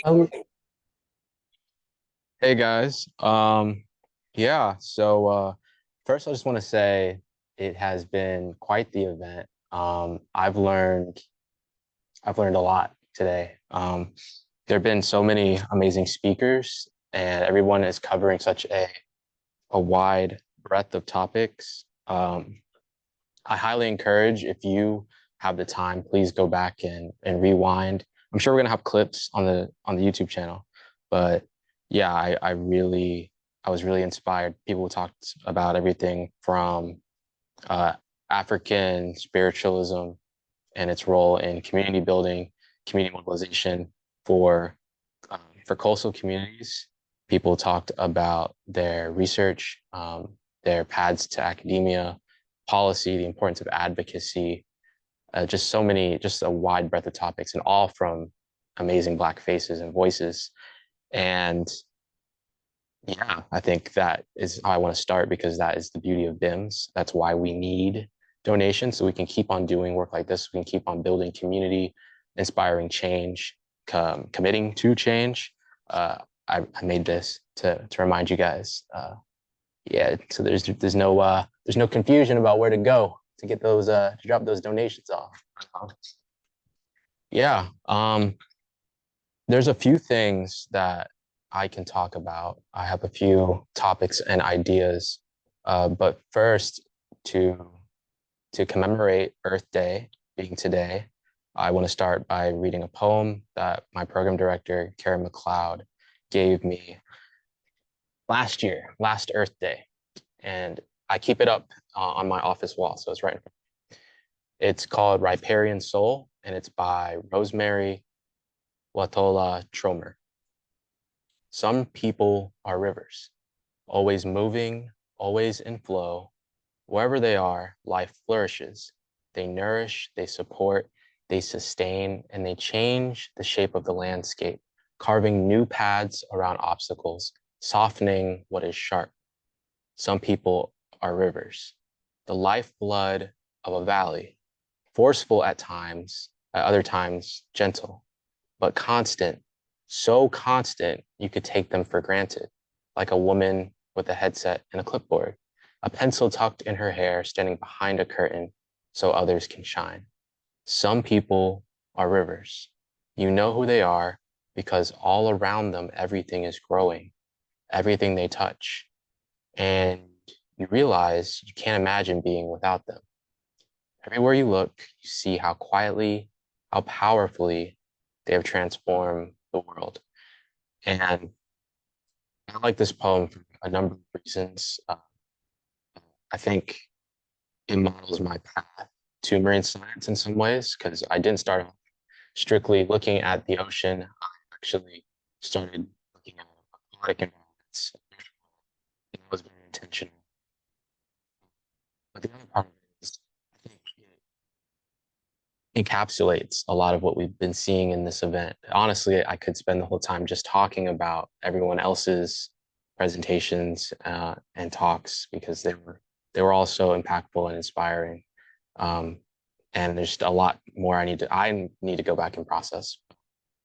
Um, Hey guys. Yeah, first I just want to say it has been quite the event. I've learned a lot today. There have been so many amazing speakers and everyone is covering such a wide breadth of topics. I highly encourage if you have the time, please go back and rewind. I'm sure we're gonna have clips on the YouTube channel, but yeah, I was really inspired. People talked about everything from uh, African spiritualism and its role in community building, community mobilization for for coastal communities. People talked about their research, their paths to academia, policy, the importance of advocacy, just a wide breadth of topics, and all from amazing Black faces and voices. And yeah, I think that is how I want to start because that is the beauty of BIMS. That's why we need donations so we can keep on doing work like this. We can keep on building community, inspiring change, committing to change. I made this to remind you guys. Yeah, so there's no confusion about where to go to get those to drop those donations off. Yeah, there's a few things that I can talk about. I have a few topics and ideas, but first, to to commemorate Earth Day being today, I want to start by reading a poem that my program director, Karen McLeod, gave me last Earth Day, and I keep it up on my office wall, so it's right in front. It's called Riparian Soul, and it's by Rosemary Watola Tromer. Some people are rivers, always moving, always in flow. Wherever they are, life flourishes. They nourish, they support, they sustain, and they change the shape of the landscape, carving new paths around obstacles, softening what is sharp. Some people are rivers, the lifeblood of a valley, forceful at times, at other times gentle, but constant, so constant you could take them for granted, like a woman with a headset and a clipboard, a pencil tucked in her hair, standing behind a curtain so others can shine. Some people are rivers. You know who they are because all around them, everything is growing, everything they touch. And you realize you can't imagine being without them. Everywhere you look, you see how quietly, how powerfully they have transformed the world. And I like this poem for a number of reasons. I think it models my path to marine science in some ways because I didn't start off strictly looking at the ocean. I actually started looking at aquatic environments. It was very intentional. But the other part of it is, I think it encapsulates a lot of what we've been seeing in this event. Honestly, I could spend the whole time just talking about everyone else's presentations and talks because they were all so impactful and inspiring. Um, and there's just a lot more I need to go back and process.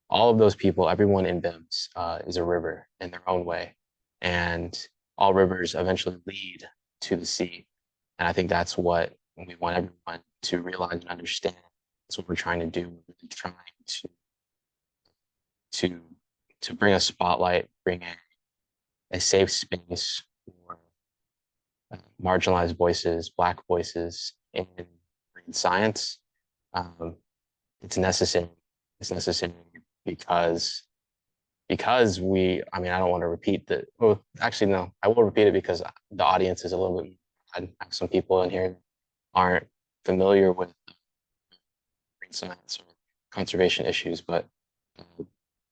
All of those people, everyone in BIMS is a river in their own way, and all rivers eventually lead to the sea. And I think that's what we want everyone to realize and understand. That's what we're trying to do. We're really trying to to to bring a spotlight, bring a safe space for marginalized voices, Black voices in science. Um, it's necessary. It's necessary because I mean, I don't want to repeat the, well, actually, no, I will repeat it because the audience is a little bit, I have some people in here that aren't familiar with marine science or conservation issues, but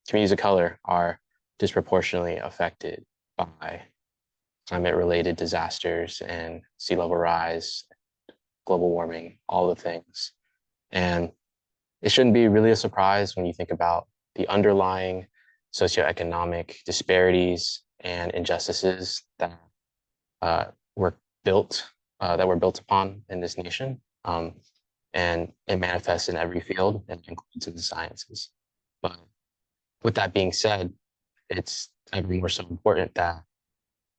communities of color are disproportionately affected by climate-related disasters and sea level rise, global warming, all the things. And it shouldn't be really a surprise when you think about the underlying socioeconomic disparities and injustices that uh, were that were built upon in this nation. And it manifests in every field and includes in the sciences. But with that being said, it's ever more so important that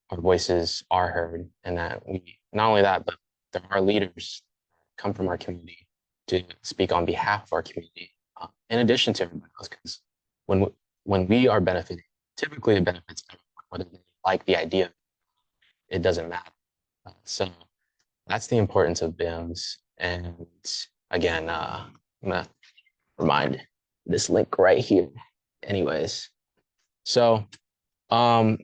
our voices are heard and that we, not only that, but there are leaders come from our community to speak on behalf of our community, in addition to everybody else. Because when when we are benefiting, typically it benefits everyone, whether they like the idea, it doesn't matter. So that's the importance of BIMS. And again, I'm gonna remind this link right here. Anyways, so um,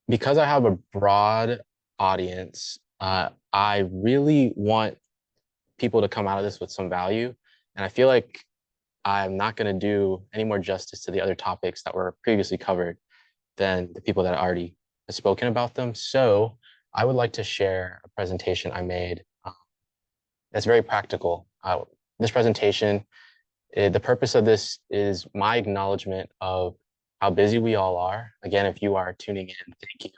because I have a broad audience, I really want people to come out of this with some value. And I feel like I'm not going to do any more justice to the other topics that were previously covered than the people that already have spoken about them. So I would like to share a presentation I made that's very practical. This presentation, the purpose of this is my acknowledgement of how busy we all are. Again, if you are tuning in, thank you.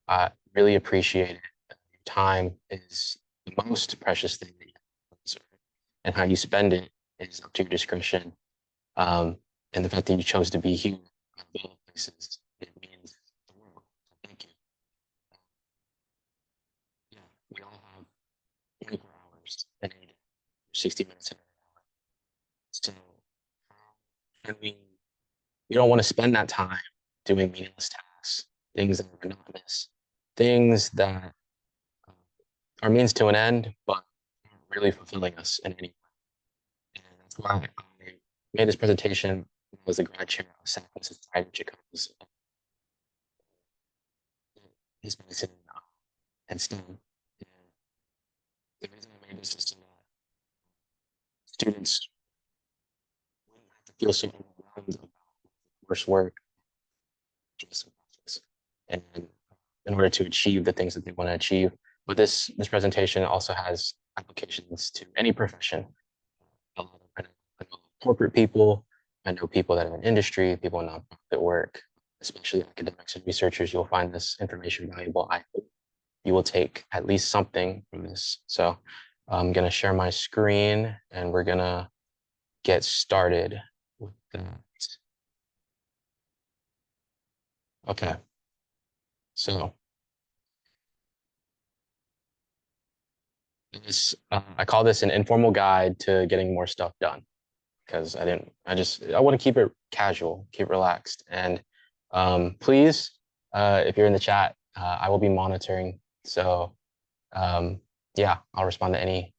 I really appreciate it. Your time is the most precious thing that you have, and how you spend it is up to your discretion. And the fact that you chose to be here of all places, it means the world. So thank you. Yeah, we all have 24 hours in a day, 60 minutes in an hour. So and we don't want to spend that time doing meaningless tasks, things that are monotonous, things that are means to an end, but aren't really fulfilling us in any way. And that's why I made this presentation. I was the grad chair of Sackman Society, Chicago's his medicine and STEM. And the reason I made this is so that students wouldn't have to feel so overwhelmed about coursework, and in order to achieve the things that they want to achieve. But this presentation also has applications to any profession. I know corporate people, I know people that are in industry, people in nonprofit work, especially academics and researchers. You'll find this information valuable. I hope you will take at least something from this. So I'm going to share my screen and we're going to get started with that. Okay, so I call this an informal guide to getting more stuff done, because I want to keep it casual, keep it relaxed. And please, if you're in the chat, I will be monitoring. So yeah, I'll respond to any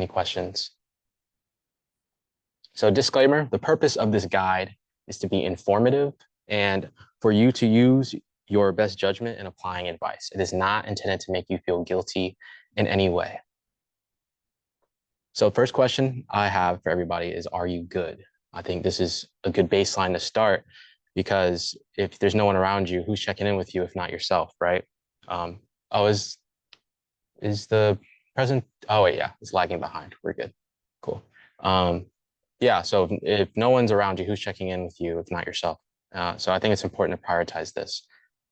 questions. So disclaimer, the purpose of this guide is to be informative and for you to use your best judgment in applying advice. It is not intended to make you feel guilty in any way. So first question I have for everybody is, are you good? I think this is a good baseline to start, because if there's no one around you, who's checking in with you if not yourself, right? Oh, is the present? Oh wait, yeah, it's lagging behind. We're good. Cool. Yeah, so if no one's around you, who's checking in with you if not yourself? So I think it's important to prioritize this.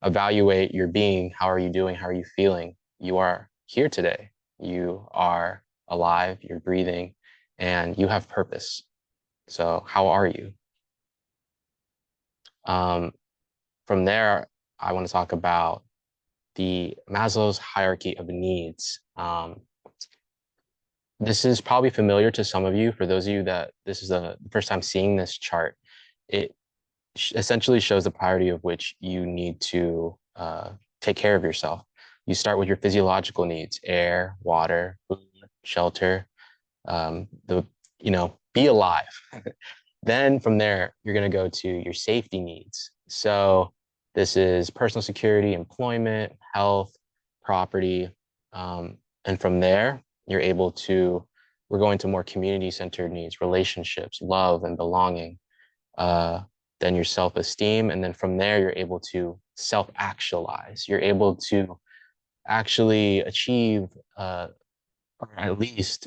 Evaluate your being. How are you doing? How are you feeling? You are here today. You are alive, you're breathing, and you have purpose. So how are you? From there, I want to talk about the Maslow's hierarchy of needs. This is probably familiar to some of you. For those of you that this is the first time seeing this chart, it essentially shows the priority of which you need to take care of yourself. You start with your physiological needs: air, water, food, shelter, be alive. Then from there, you're going to go to your safety needs. So this is personal security, employment, health, property. And from there, we're going to more community-centered needs: relationships, love, and belonging. Then your self-esteem. And then from there, you're able to self-actualize. You're able to actually achieve, or at least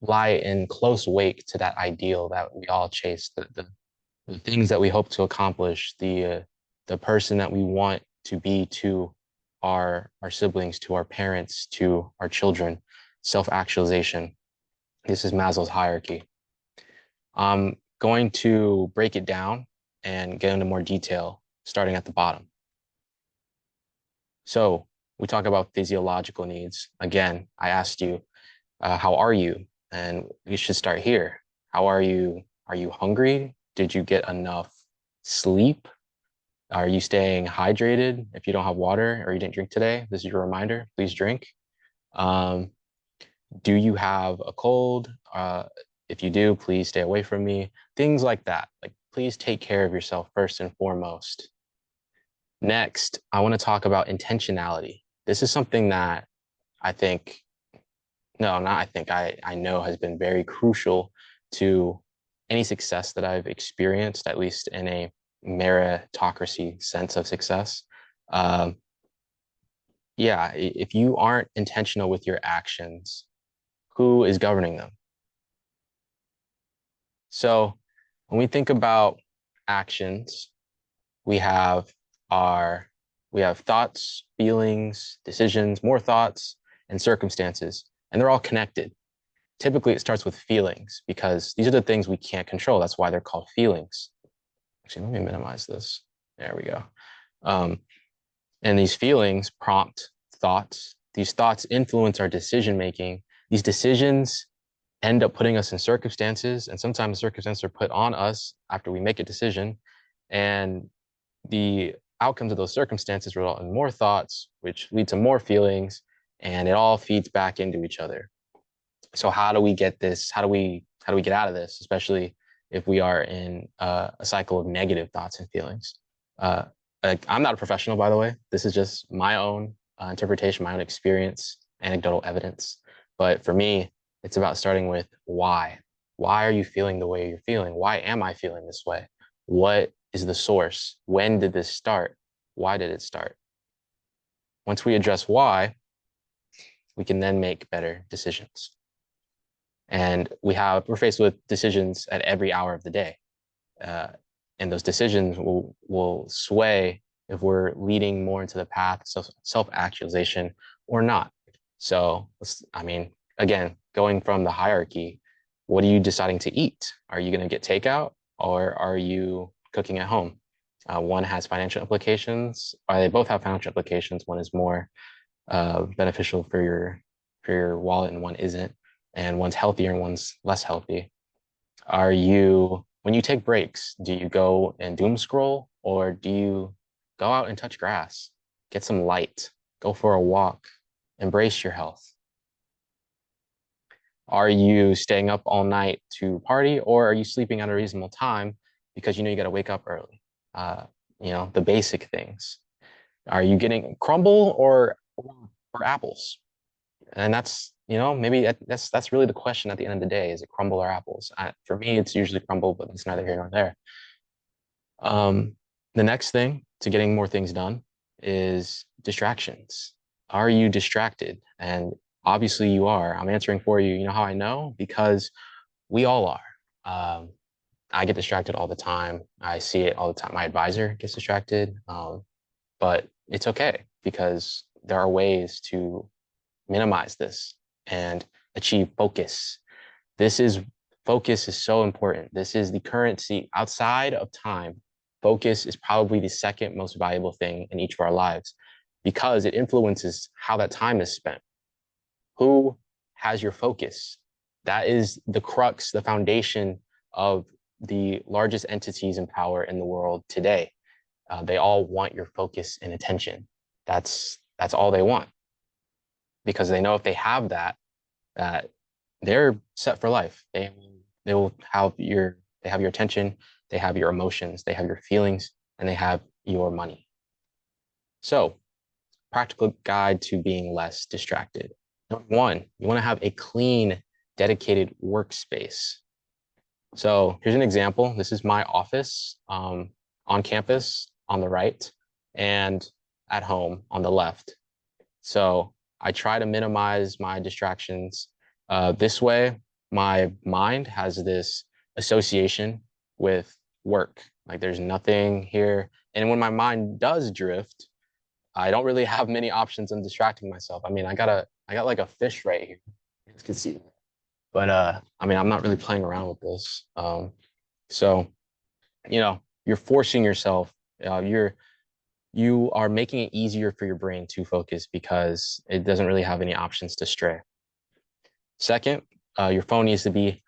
lie in close wake to that ideal that we all chase, the things that we hope to accomplish, the person that we want to be to our siblings, to our parents, to our children. Self-actualization. This is Maslow's hierarchy. I'm going to break it down and get into more detail, starting at the bottom. So we talk about physiological needs. Again, I asked you, how are you? And we should start here. How are you? Are you hungry? Did you get enough sleep? Are you staying hydrated? If you don't have water or you didn't drink today, this is your reminder, please drink. Um, do you have a cold? If you do, please stay away from me. Things like that. Like, please take care of yourself first and foremost. Next, I want to talk about intentionality. This is something that I think, no, not I think, I know has been very crucial to any success that I've experienced, at least in a meritocracy sense of success. Um, yeah, if you aren't intentional with your actions, who is governing them? So when we think about actions, we have our we have thoughts, feelings, decisions, more thoughts, and circumstances, and they're all connected. Typically, it starts with feelings because these are the things we can't control. That's why they're called feelings. Actually, let me minimize this. There we go. Um, and these feelings prompt thoughts. These thoughts influence our decision making. These decisions end up putting us in circumstances, and sometimes circumstances are put on us after we make a decision. And the outcomes of those circumstances result in more thoughts, which lead to more feelings, and it all feeds back into each other. So how do we get this? How do we get out of this, especially if we are in a cycle of negative thoughts and feelings? Uh, I'm not a professional, by the way. This is just my own interpretation, my own experience, anecdotal evidence. But for me, it's about starting with why. Why are you feeling the way you're feeling? Why am I feeling this way? What is the source? When did this start? Why did it start? Once we address why, we can then make better decisions. And we're faced with decisions at every hour of the day. Uh, and those decisions will sway if we're leading more into the path of self-actualization or not. So, I mean, again, going from the hierarchy, what are you deciding to eat? Are you going to get takeout or are you cooking at home? One has financial implications, or they both have financial implications. One is more beneficial for your wallet, and one isn't. And one's healthier and one's less healthy. When you take breaks, do you go and doom scroll or do you go out and touch grass, get some light, go for a walk, embrace your health? Are you staying up all night to party or are you sleeping at a reasonable time because you know you got to wake up early? Uh, the basic things. Are you getting crumble or apples? And that's, maybe that's really the question at the end of the day. Is it crumble or apples? For me, it's usually crumble, but it's neither here nor there. Um, the next thing to getting more things done is distractions. Are you distracted? And obviously you are. I'm answering for you. You know how I know? Because we all are. I get distracted all the time. I see it all the time. My advisor gets distracted. But it's okay because there are ways to minimize this and achieve focus. Focus is so important. This is the currency outside of time. Focus is probably the second most valuable thing in each of our lives because it influences how that time is spent. Who has your focus? That is the crux, the foundation of the largest entities in power in the world today. They all want your focus and attention. That's all they want because they know if they have that, they're set for life. They will have your attention, they have your emotions, they have your feelings, and they have your money. So, practical guide to being less distracted. Number one, you want to have a clean, dedicated workspace. So here's an example. This is my office on campus on the right and at home on the left. So I try to minimize my distractions. This way, my mind has this association with work. Like there's nothing here. And when my mind does drift, I don't really have many options in distracting myself. I mean, I got like a fish right here. You guys can see. But I mean, I'm not really playing around with this. So, you're forcing yourself. You are making it easier for your brain to focus because it doesn't really have any options to stray. Second, your phone needs to be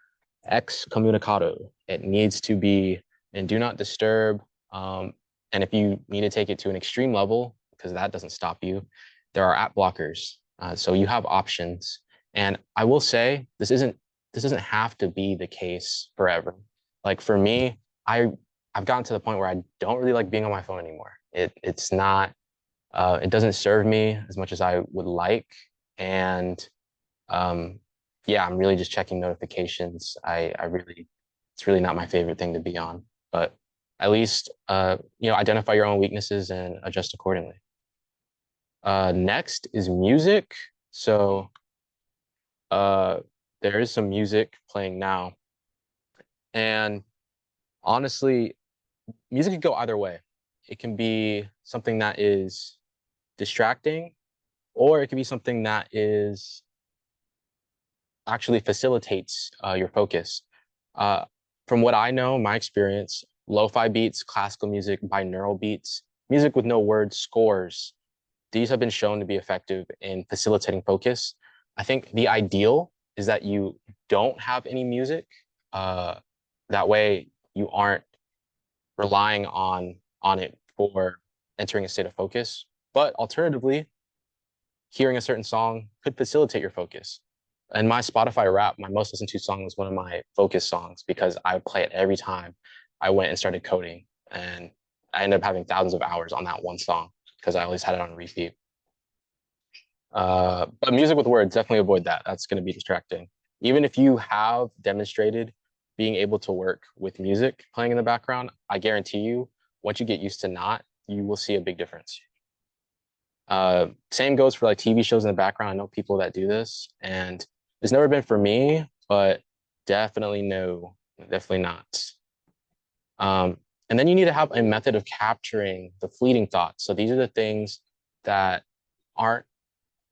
excommunicado. It needs to be in do not disturb. And if you need to take it to an extreme level, because that doesn't stop you, there are app blockers. So you have options. And I will say this doesn't have to be the case forever. Like for me, I've gotten to the point where I don't really like being on my phone anymore. It's not it doesn't serve me as much as I would like. And um, yeah, I'm really just checking notifications. I really, it's really not my favorite thing to be on, but at least, identify your own weaknesses and adjust accordingly. Next is music. So, uh, there is some music playing now. And honestly, music could go either way. It can be something that is distracting, or it can be something that is actually facilitates your focus. Uh, from what I know, my experience, lo-fi beats, classical music, binaural beats, music with no words, scores, these have been shown to be effective in facilitating focus. I think the ideal is that you don't have any music. Uh, that way you aren't relying on it for entering a state of focus. But alternatively, hearing a certain song could facilitate your focus. And my Spotify Wrap, my most listened to song was one of my focus songs because I would play it every time I went and started coding. And I ended up having thousands of hours on that one song because I always had it on repeat. But music with words, definitely avoid that. That's going to be distracting. Even if you have demonstrated being able to work with music playing in the background, I guarantee you, once you get used to not, you will see a big difference. Same goes for like TV shows in the background. I know people that do this, and it's never been for me, but definitely no, definitely not. Um, and then you need to have a method of capturing the fleeting thoughts. So these are the things that aren't,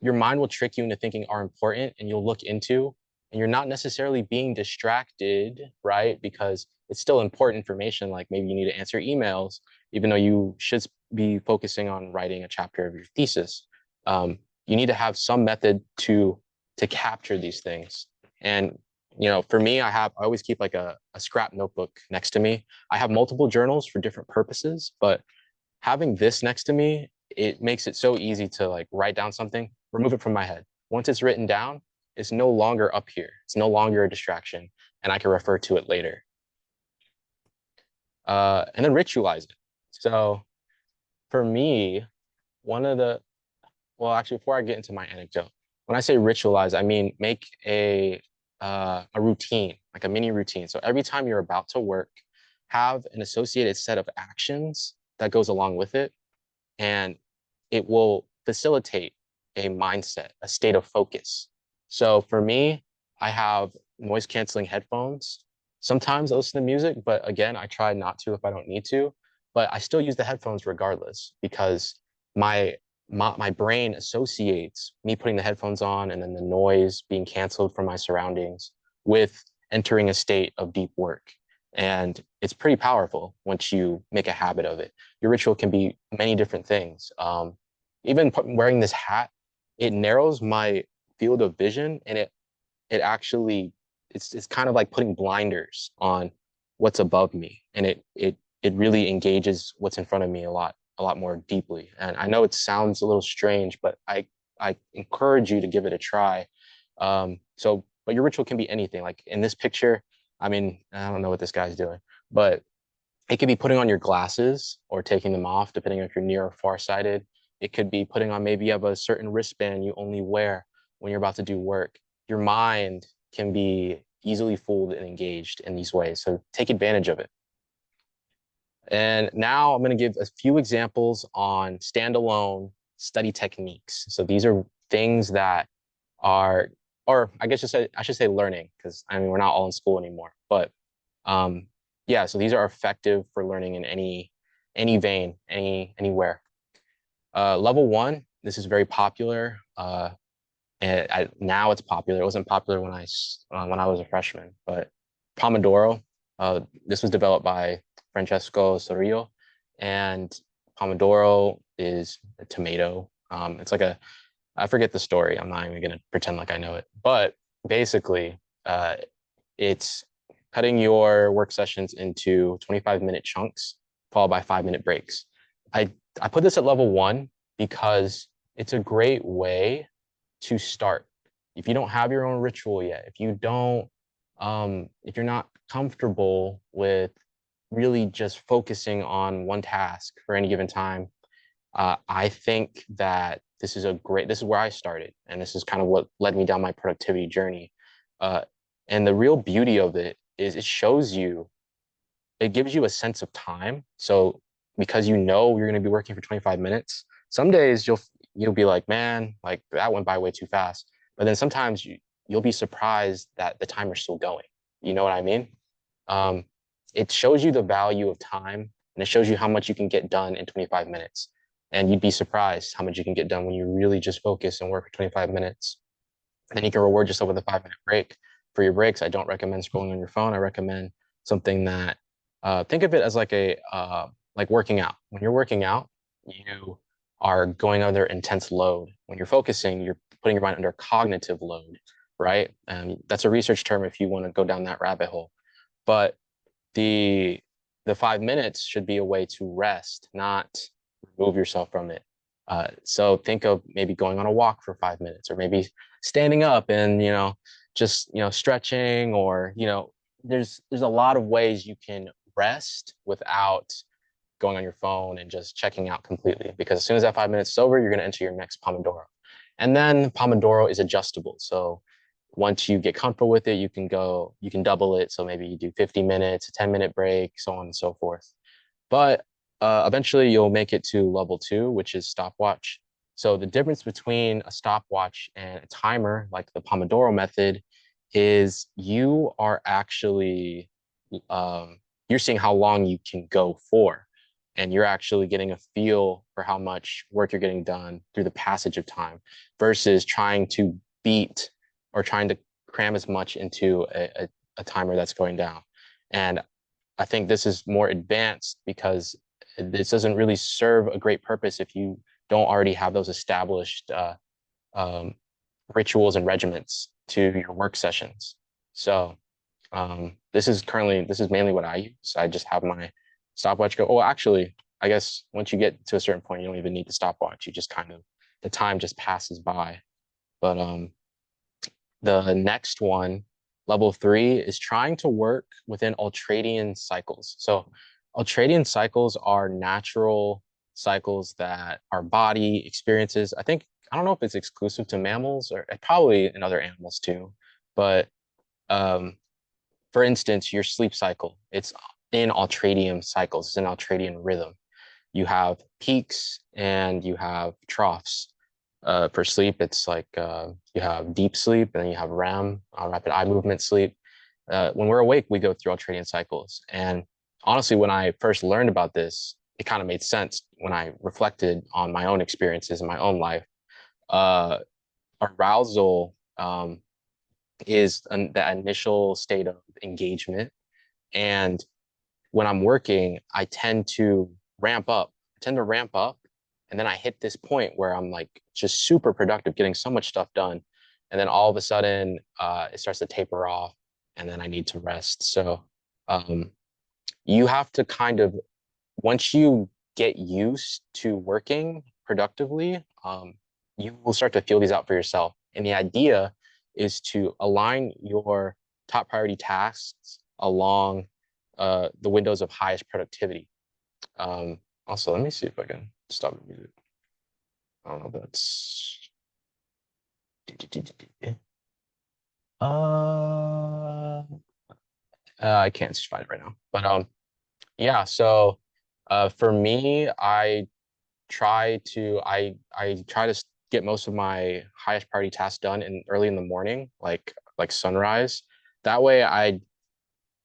your mind will trick you into thinking are important and you'll look into, and you're not necessarily being distracted, right? Because it's still important information. Like maybe you need to answer emails, even though you should be focusing on writing a chapter of your thesis. You need to have some method to capture these things. And for me, I always keep like a scrap notebook next to me. I have multiple journals for different purposes, but having this next to me, it makes it so easy to like write down something, remove it from my head. Once it's written down, it's no longer up here. It's no longer a distraction, and I can refer to it later. And then ritualize it. So for me, one of the, well, actually, before I get into my anecdote, when I say ritualize, I mean make a routine, like a mini routine. So every time you're about to work, have an associated set of actions that goes along with it, and it will facilitate a mindset, a state of focus. So for me, I have noise canceling headphones. Sometimes I listen to music, but again, I try not to if I don't need to. But I still use the headphones regardless because my my brain associates me putting the headphones on and then the noise being canceled from my surroundings with entering a state of deep work. And it's pretty powerful once you make a habit of it. Your ritual can be many different things. Even wearing this hat, it narrows my field of vision, and it actually it's kind of like putting blinders on what's above me, and it really engages what's in front of me a lot more deeply. And I know it sounds a little strange, but I encourage you to give it a try. But your ritual can be anything. Like in this picture, I mean, I don't know what this guy's doing, but it could be putting on your glasses or taking them off, depending if you're near or farsighted. It could be putting on, maybe you have a certain wristband you only wear when you're about to do work. Your mind can be easily fooled and engaged in these ways. So take advantage of it. And now I'm going to give a few examples on standalone study techniques. So these are things that are, or I guess I should say learning, because I mean, we're not all in school anymore, but um, yeah, so these are effective for learning in any vein, anywhere. Level one, this is very popular. And now it's popular. It wasn't popular when I was a freshman, but Pomodoro. This was developed by Francesco Sorillo, and Pomodoro is a tomato. It's like a, I forget the story. I'm not even gonna pretend like I know it, but basically, uh, it's cutting your work sessions into 25-minute chunks, followed by 5-minute breaks. I I put this at level 1 because it's a great way to start. If you don't have your own ritual yet, if you're not comfortable with really just focusing on one task for any given time, I think that this is where I started, and this is kind of what led me down my productivity journey. Uh, and the real beauty of it is it gives you a sense of time. So because you know you're going to be working for 25 minutes, some days you'll be like, man, like that went by way too fast. But then sometimes you'll be surprised that the timer's still going. You know what I mean? Um, it shows you the value of time, and it shows you how much you can get done in 25 minutes. And you'd be surprised how much you can get done when you really just focus and work for 25 minutes. And then you can reward yourself with a 5-minute break. For your breaks, I don't recommend scrolling on your phone. I recommend something that think of it as like working out. When you're working out, you are going under intense load. When you're focusing, you're putting your mind under cognitive load, right? And that's a research term if you want to go down that rabbit hole. But the the 5 minutes should be a way to rest, not remove yourself from it. So think of maybe going on a walk for 5 minutes, or maybe standing up and just stretching, or there's a lot of ways you can rest without going on your phone and just checking out completely. Because as soon as that 5 minutes is over, you're going to enter your next Pomodoro, and then Pomodoro is adjustable. So once you get comfortable with it, you can double it. So maybe you do 50 minutes, a 10-minute break, so on and so forth. But eventually you'll make it to level 2, which is stopwatch. So the difference between a stopwatch and a timer, like the Pomodoro method, is you are actually um, you're seeing how long you can go for, and you're actually getting a feel for how much work you're getting done through the passage of time, versus trying to beat or trying to cram as much into a timer that's going down. And I think this is more advanced because this doesn't really serve a great purpose if you don't already have those established um, rituals and regiments to your work sessions. So this is mainly what I use. I just have my stopwatch go. Oh, actually, I guess once you get to a certain point, you don't even need the stopwatch. You just kind of the time just passes by. But the next one, level 3, is trying to work within ultradian cycles. So ultradian cycles are natural cycles that our body experiences. I don't know if it's exclusive to mammals, or probably in other animals too. But um, for instance, your sleep cycle, it's in ultradian cycles, it's an ultradian rhythm. You have peaks and you have troughs. For sleep, it's like you have deep sleep, and then you have REM, rapid eye movement sleep. When we're awake, we go through ultradian cycles. And honestly, when I first learned about this, it kind of made sense when I reflected on my own experiences in my own life. Uh, Arousal is the initial state of engagement. And when I'm working, I tend to ramp up. I tend to ramp up, and then I hit this point where I'm like just super productive, getting so much stuff done, and then all of a sudden, it starts to taper off, and then I need to rest. So, um, you have to kind of once you get used to working productively, you will start to feel these out for yourself. And the idea is to align your top priority tasks along the windows of highest productivity. Also, let me see if I can stop the music. I don't know if that's. Uh, I can't find it right now. But yeah. So, for me, I try to get most of my highest priority tasks done in early in the morning, like sunrise. That way,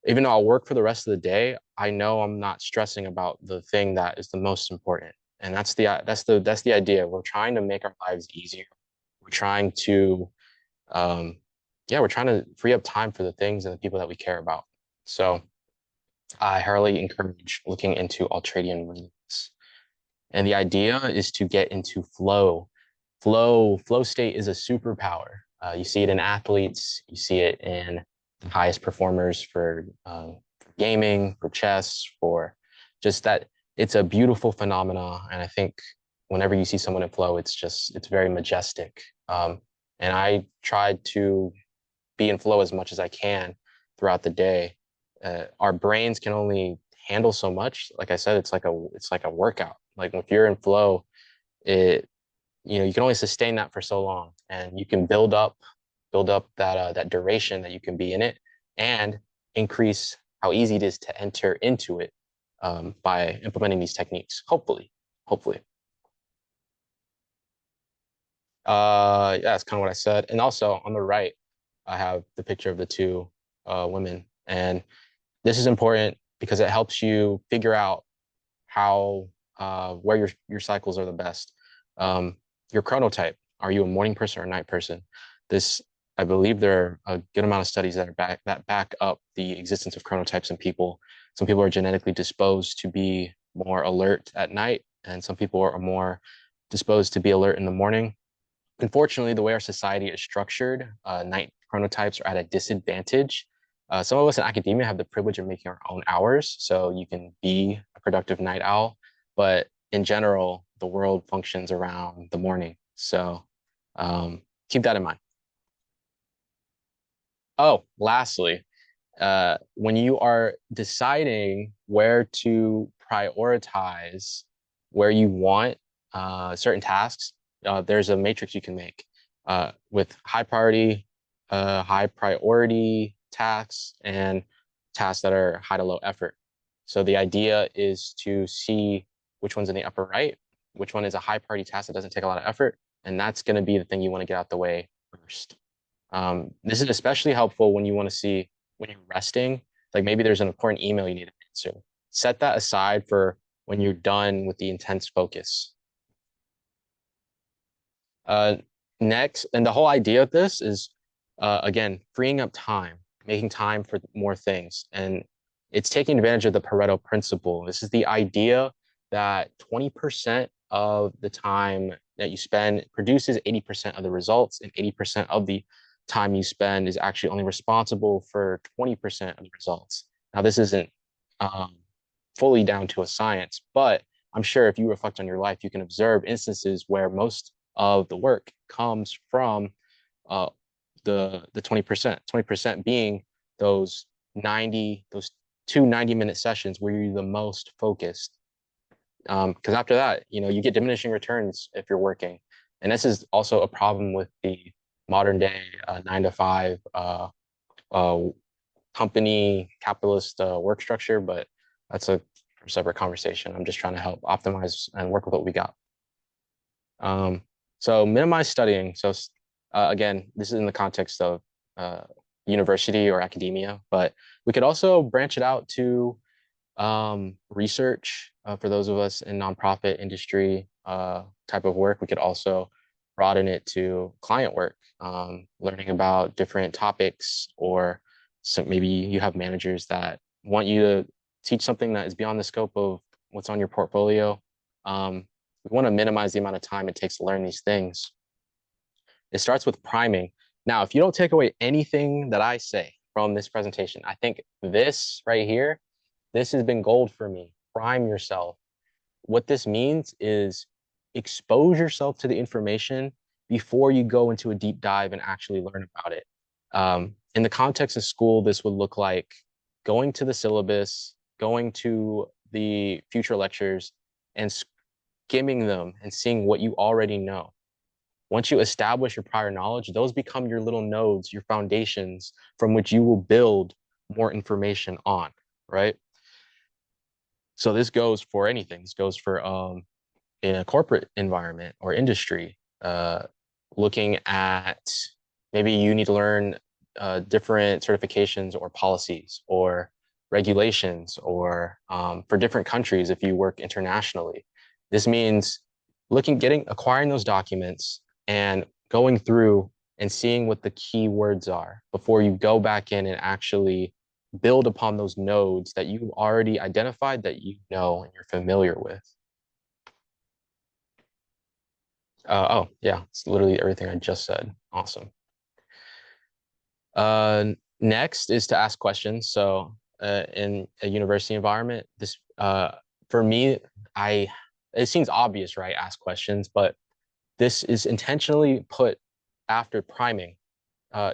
even though I'll work for the rest of the day, I know I'm not stressing about the thing that is the most important. And that's the idea. We're trying to make our lives easier. We're trying to um, yeah, we're trying to free up time for the things and the people that we care about. So I highly encourage looking into ultradian rings. And the idea is to get into flow. Flow state is a superpower. You see it in athletes, you see it in the highest performers for gaming, for chess, for just that. It's a beautiful phenomena. And I think whenever you see someone in flow, it's very majestic. And I tried to be in flow as much as I can throughout the day. Our brains can only handle so much. Like I said, it's like a workout. Like if you're in flow, it you can only sustain that for so long, and you can build up that duration that you can be in it, and increase how easy it is to enter into it by implementing these techniques. Hopefully. Yeah, that's kind of what I said. And also on the right, I have the picture of the two women, and this is important because it helps you figure out how where your cycles are the best. Your chronotype. Are you a morning person or a night person? This, I believe, there are a good amount of studies that back up the existence of chronotypes in people. Some people are genetically disposed to be more alert at night, and some people are more disposed to be alert in the morning. Unfortunately, the way our society is structured, night chronotypes are at a disadvantage. Some of us in academia have the privilege of making our own hours, so you can be a productive night owl. But in general, the world functions around the morning. So keep that in mind. Oh, lastly, when you are deciding where to prioritize where you want certain tasks, there's a matrix you can make with high priority tasks and tasks that are high to low effort. So the idea is to see which one's in the upper right, which one is a high priority task that doesn't take a lot of effort, and that's going to be the thing you want to get out the way first. This is especially helpful when you want to see when you're resting, like maybe there's an important email you need to answer. Set that aside for when you're done with the intense focus. Uh, Next, and the whole idea of this is, again, freeing up time, making time for more things. And it's taking advantage of the Pareto principle. This is the idea that 20% of the time that you spend produces 80% of the results, and 80% of the time you spend is actually only responsible for 20% of the results. Now, this isn't um, fully down to a science, but I'm sure if you reflect on your life, you can observe instances where most of the work comes from uh, the 20%, 20% being those 90, those two 90-minute sessions where you're the most focused. Because after that, you get diminishing returns if you're working. And this is also a problem with the modern day 9 to 5 uh, company capitalist work structure, but that's a separate conversation. I'm just trying to help optimize and work with what we got. Um, so minimize studying. So again, this is in the context of uh, university or academia, but we could also branch it out to research for those of us in nonprofit industry type of work. We could also broaden it to client work, learning about different topics, or so maybe you have managers that want you to teach something that is beyond the scope of what's on your portfolio. We want to minimize the amount of time it takes to learn these things. It starts with priming. Now, if you don't take away anything that I say from this presentation, I think this right here, this has been gold for me. Prime yourself. What this means is expose yourself to the information before you go into a deep dive and actually learn about it. In the context of school, this would look like going to the syllabus, going to the future lectures, and skimming them and seeing what you already know. Once you establish your prior knowledge, those become your little nodes, your foundations from which you will build more information on, right? So this goes for anything. This goes for in a corporate environment or industry, looking at maybe you need to learn different certifications or policies or regulations, or for different countries if you work internationally. This means acquiring those documents and going through and seeing what the key words are before you go back in and actually build upon those nodes that you already identified that you know and you're familiar with. Oh, yeah, it's literally everything I just said. Awesome. Next is to ask questions. So in a university environment, this for me, it seems obvious, right? Ask questions, but this is intentionally put after priming.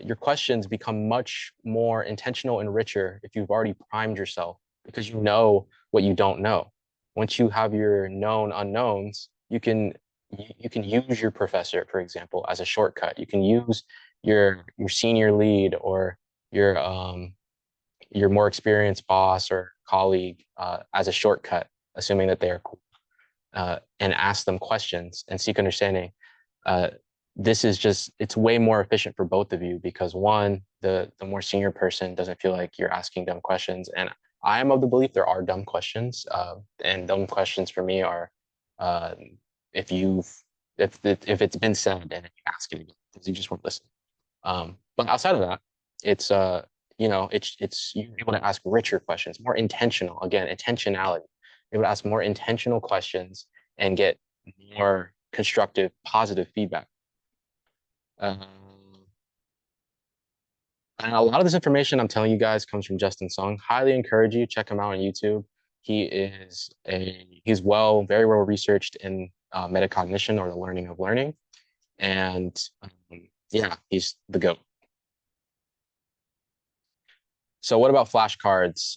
Your questions become much more intentional and richer if you've already primed yourself because you know what you don't know. Once you have your known unknowns, you can use your professor, for example, as a shortcut. You can use your senior lead or your more experienced boss or colleague as a shortcut, assuming that they are cool, and ask them questions and seek understanding. Uh, this is just, it's way more efficient for both of you because one, the more senior person doesn't feel like you're asking dumb questions. And I am of the belief there are dumb questions. And dumb questions for me are uh, if you've if it's been said and then you ask it again because you just won't listen. But outside of that, it's it's you're able to ask richer questions, more intentional. Again, intentionality. You're able to ask more intentional questions and get more constructive, positive feedback. Um, and a lot of this information I'm telling you guys comes from Justin Sung. Highly encourage you check him out on YouTube. He's very well researched in metacognition or the learning of learning, and yeah, he's the goat. So what about flashcards?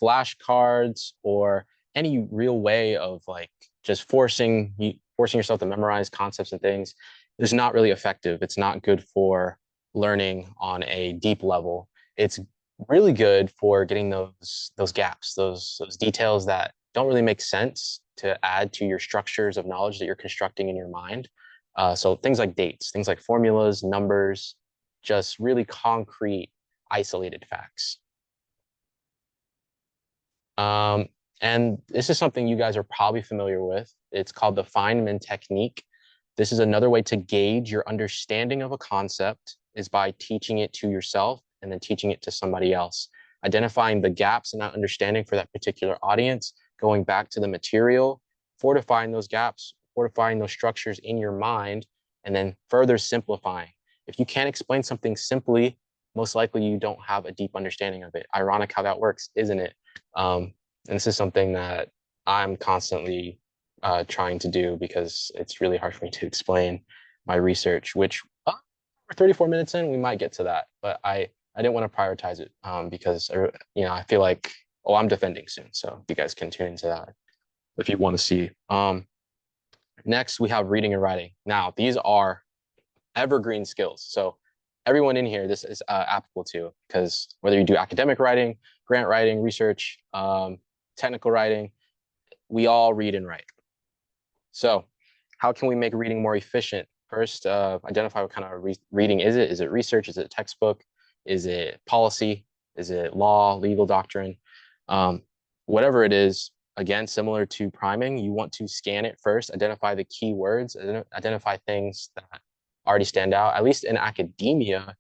Flashcards or any real way of like just forcing yourself to memorize concepts and things is not really effective. It's not good for learning on a deep level. It's really good for getting those gaps, those details that don't really make sense to add to your structures of knowledge that you're constructing in your mind. So things like dates, things like formulas, numbers, just really concrete isolated facts. Um, and this is something you guys are probably familiar with. It's called the Feynman technique. This is another way to gauge your understanding of a concept is by teaching it to yourself and then teaching it to somebody else. Identifying the gaps in that understanding for that particular audience, going back to the material, fortifying those gaps, fortifying those structures in your mind, and then further simplifying. If you can't explain something simply, most likely you don't have a deep understanding of it. Ironic how that works, isn't it? And this is something that I'm constantly trying to do because it's really hard for me to explain my research, which we're 34 minutes in, we might get to that, but I didn't want to prioritize it because I feel like, oh, I'm defending soon. So you guys can tune into that if you want to see. Next, we have reading and writing. Now, these are evergreen skills. So everyone in here, this is applicable to because whether you do academic writing, grant writing, research, technical writing, we all read and write. So how can we make reading more efficient? First, identify what kind of reading is it? Is it research? Is it textbook? Is it policy? Is it law, legal doctrine? Whatever it is, again, similar to priming, you want to scan it first, identify the key words, identify things that already stand out. At least in academia,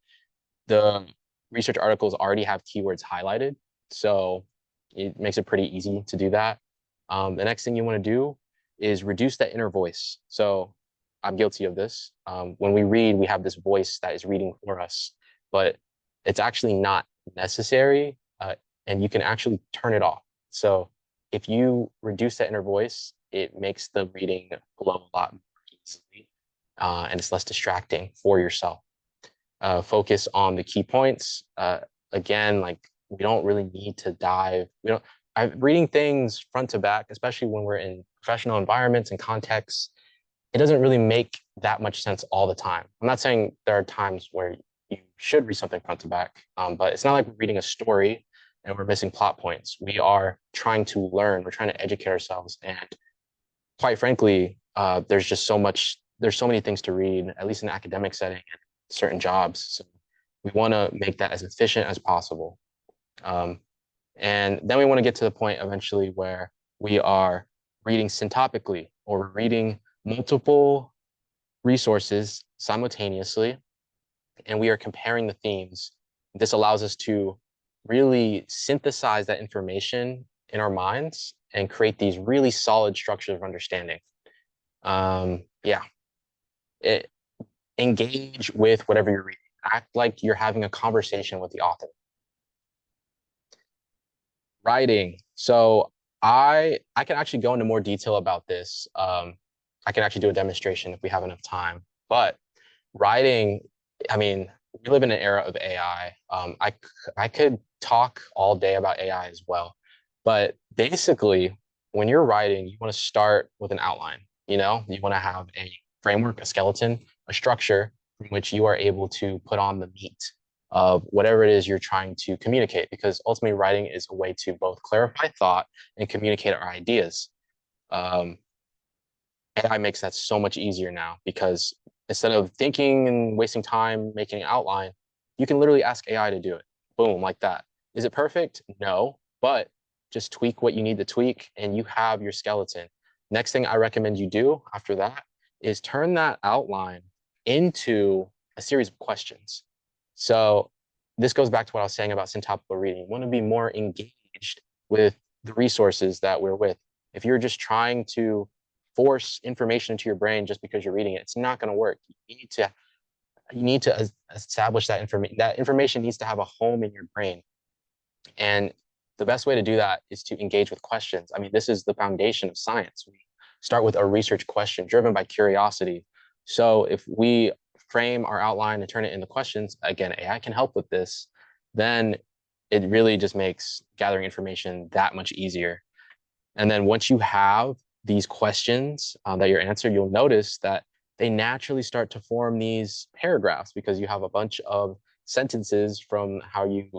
the research articles already have keywords highlighted. So it makes it pretty easy to do that. The next thing you want to do is reduce that inner voice. So I'm guilty of this. When we read, we have this voice that is reading for us, but it's actually not necessary, and you can actually turn it off. So if you reduce that inner voice, it makes the reading flow a lot more easily, and it's less distracting for yourself. Focus on the key points. Again, like we don't really need to dive. Reading things front to back, especially when we're in professional environments and contexts, it doesn't really make that much sense all the time. I'm not saying there are times where you should read something front to back, but it's not like we're reading a story and we're missing plot points. We are trying to learn. We're trying to educate ourselves, and quite frankly, there's so many things to read, at least in an academic setting and certain jobs. So we want to make that as efficient as possible. And then we want to get to the point eventually where we are reading syntopically or reading multiple resources simultaneously, and we are comparing the themes. This allows us to really synthesize that information in our minds and create these really solid structures of understanding. Yeah, engage with whatever you're reading. Act like you're having a conversation with the author. Writing. So I can actually go into more detail about this. I can actually do a demonstration if we have enough time. But writing, I mean, we live in an era of AI. I could talk all day about AI as well, but basically, when you're writing, you want to start with an outline. You know, you want to have a framework, a skeleton, a structure from which you are able to put on the meat of whatever it is you're trying to communicate, because ultimately writing is a way to both clarify thought and communicate our ideas. Um, AI makes that so much easier now because instead of thinking and wasting time making an outline, you can literally ask AI to do it. Boom, like that. Is it perfect? No, but just tweak what you need to tweak and you have your skeleton. Next thing I recommend you do after that is turn that outline into a series of questions. So this goes back to what I was saying about syntactical reading. You want to be more engaged with the resources that we're with. If you're just trying to force information into your brain just because you're reading it, it's not going to work. You need to establish that information. That information needs to have a home in your brain. And the best way to do that is to engage with questions. I mean, this is the foundation of science. We start with a research question driven by curiosity. So if we frame our outline and turn it into questions, again, AI can help with this, then it really just makes gathering information that much easier. And then once you have these questions that you're answered, you'll notice that they naturally start to form these paragraphs because you have a bunch of sentences from how you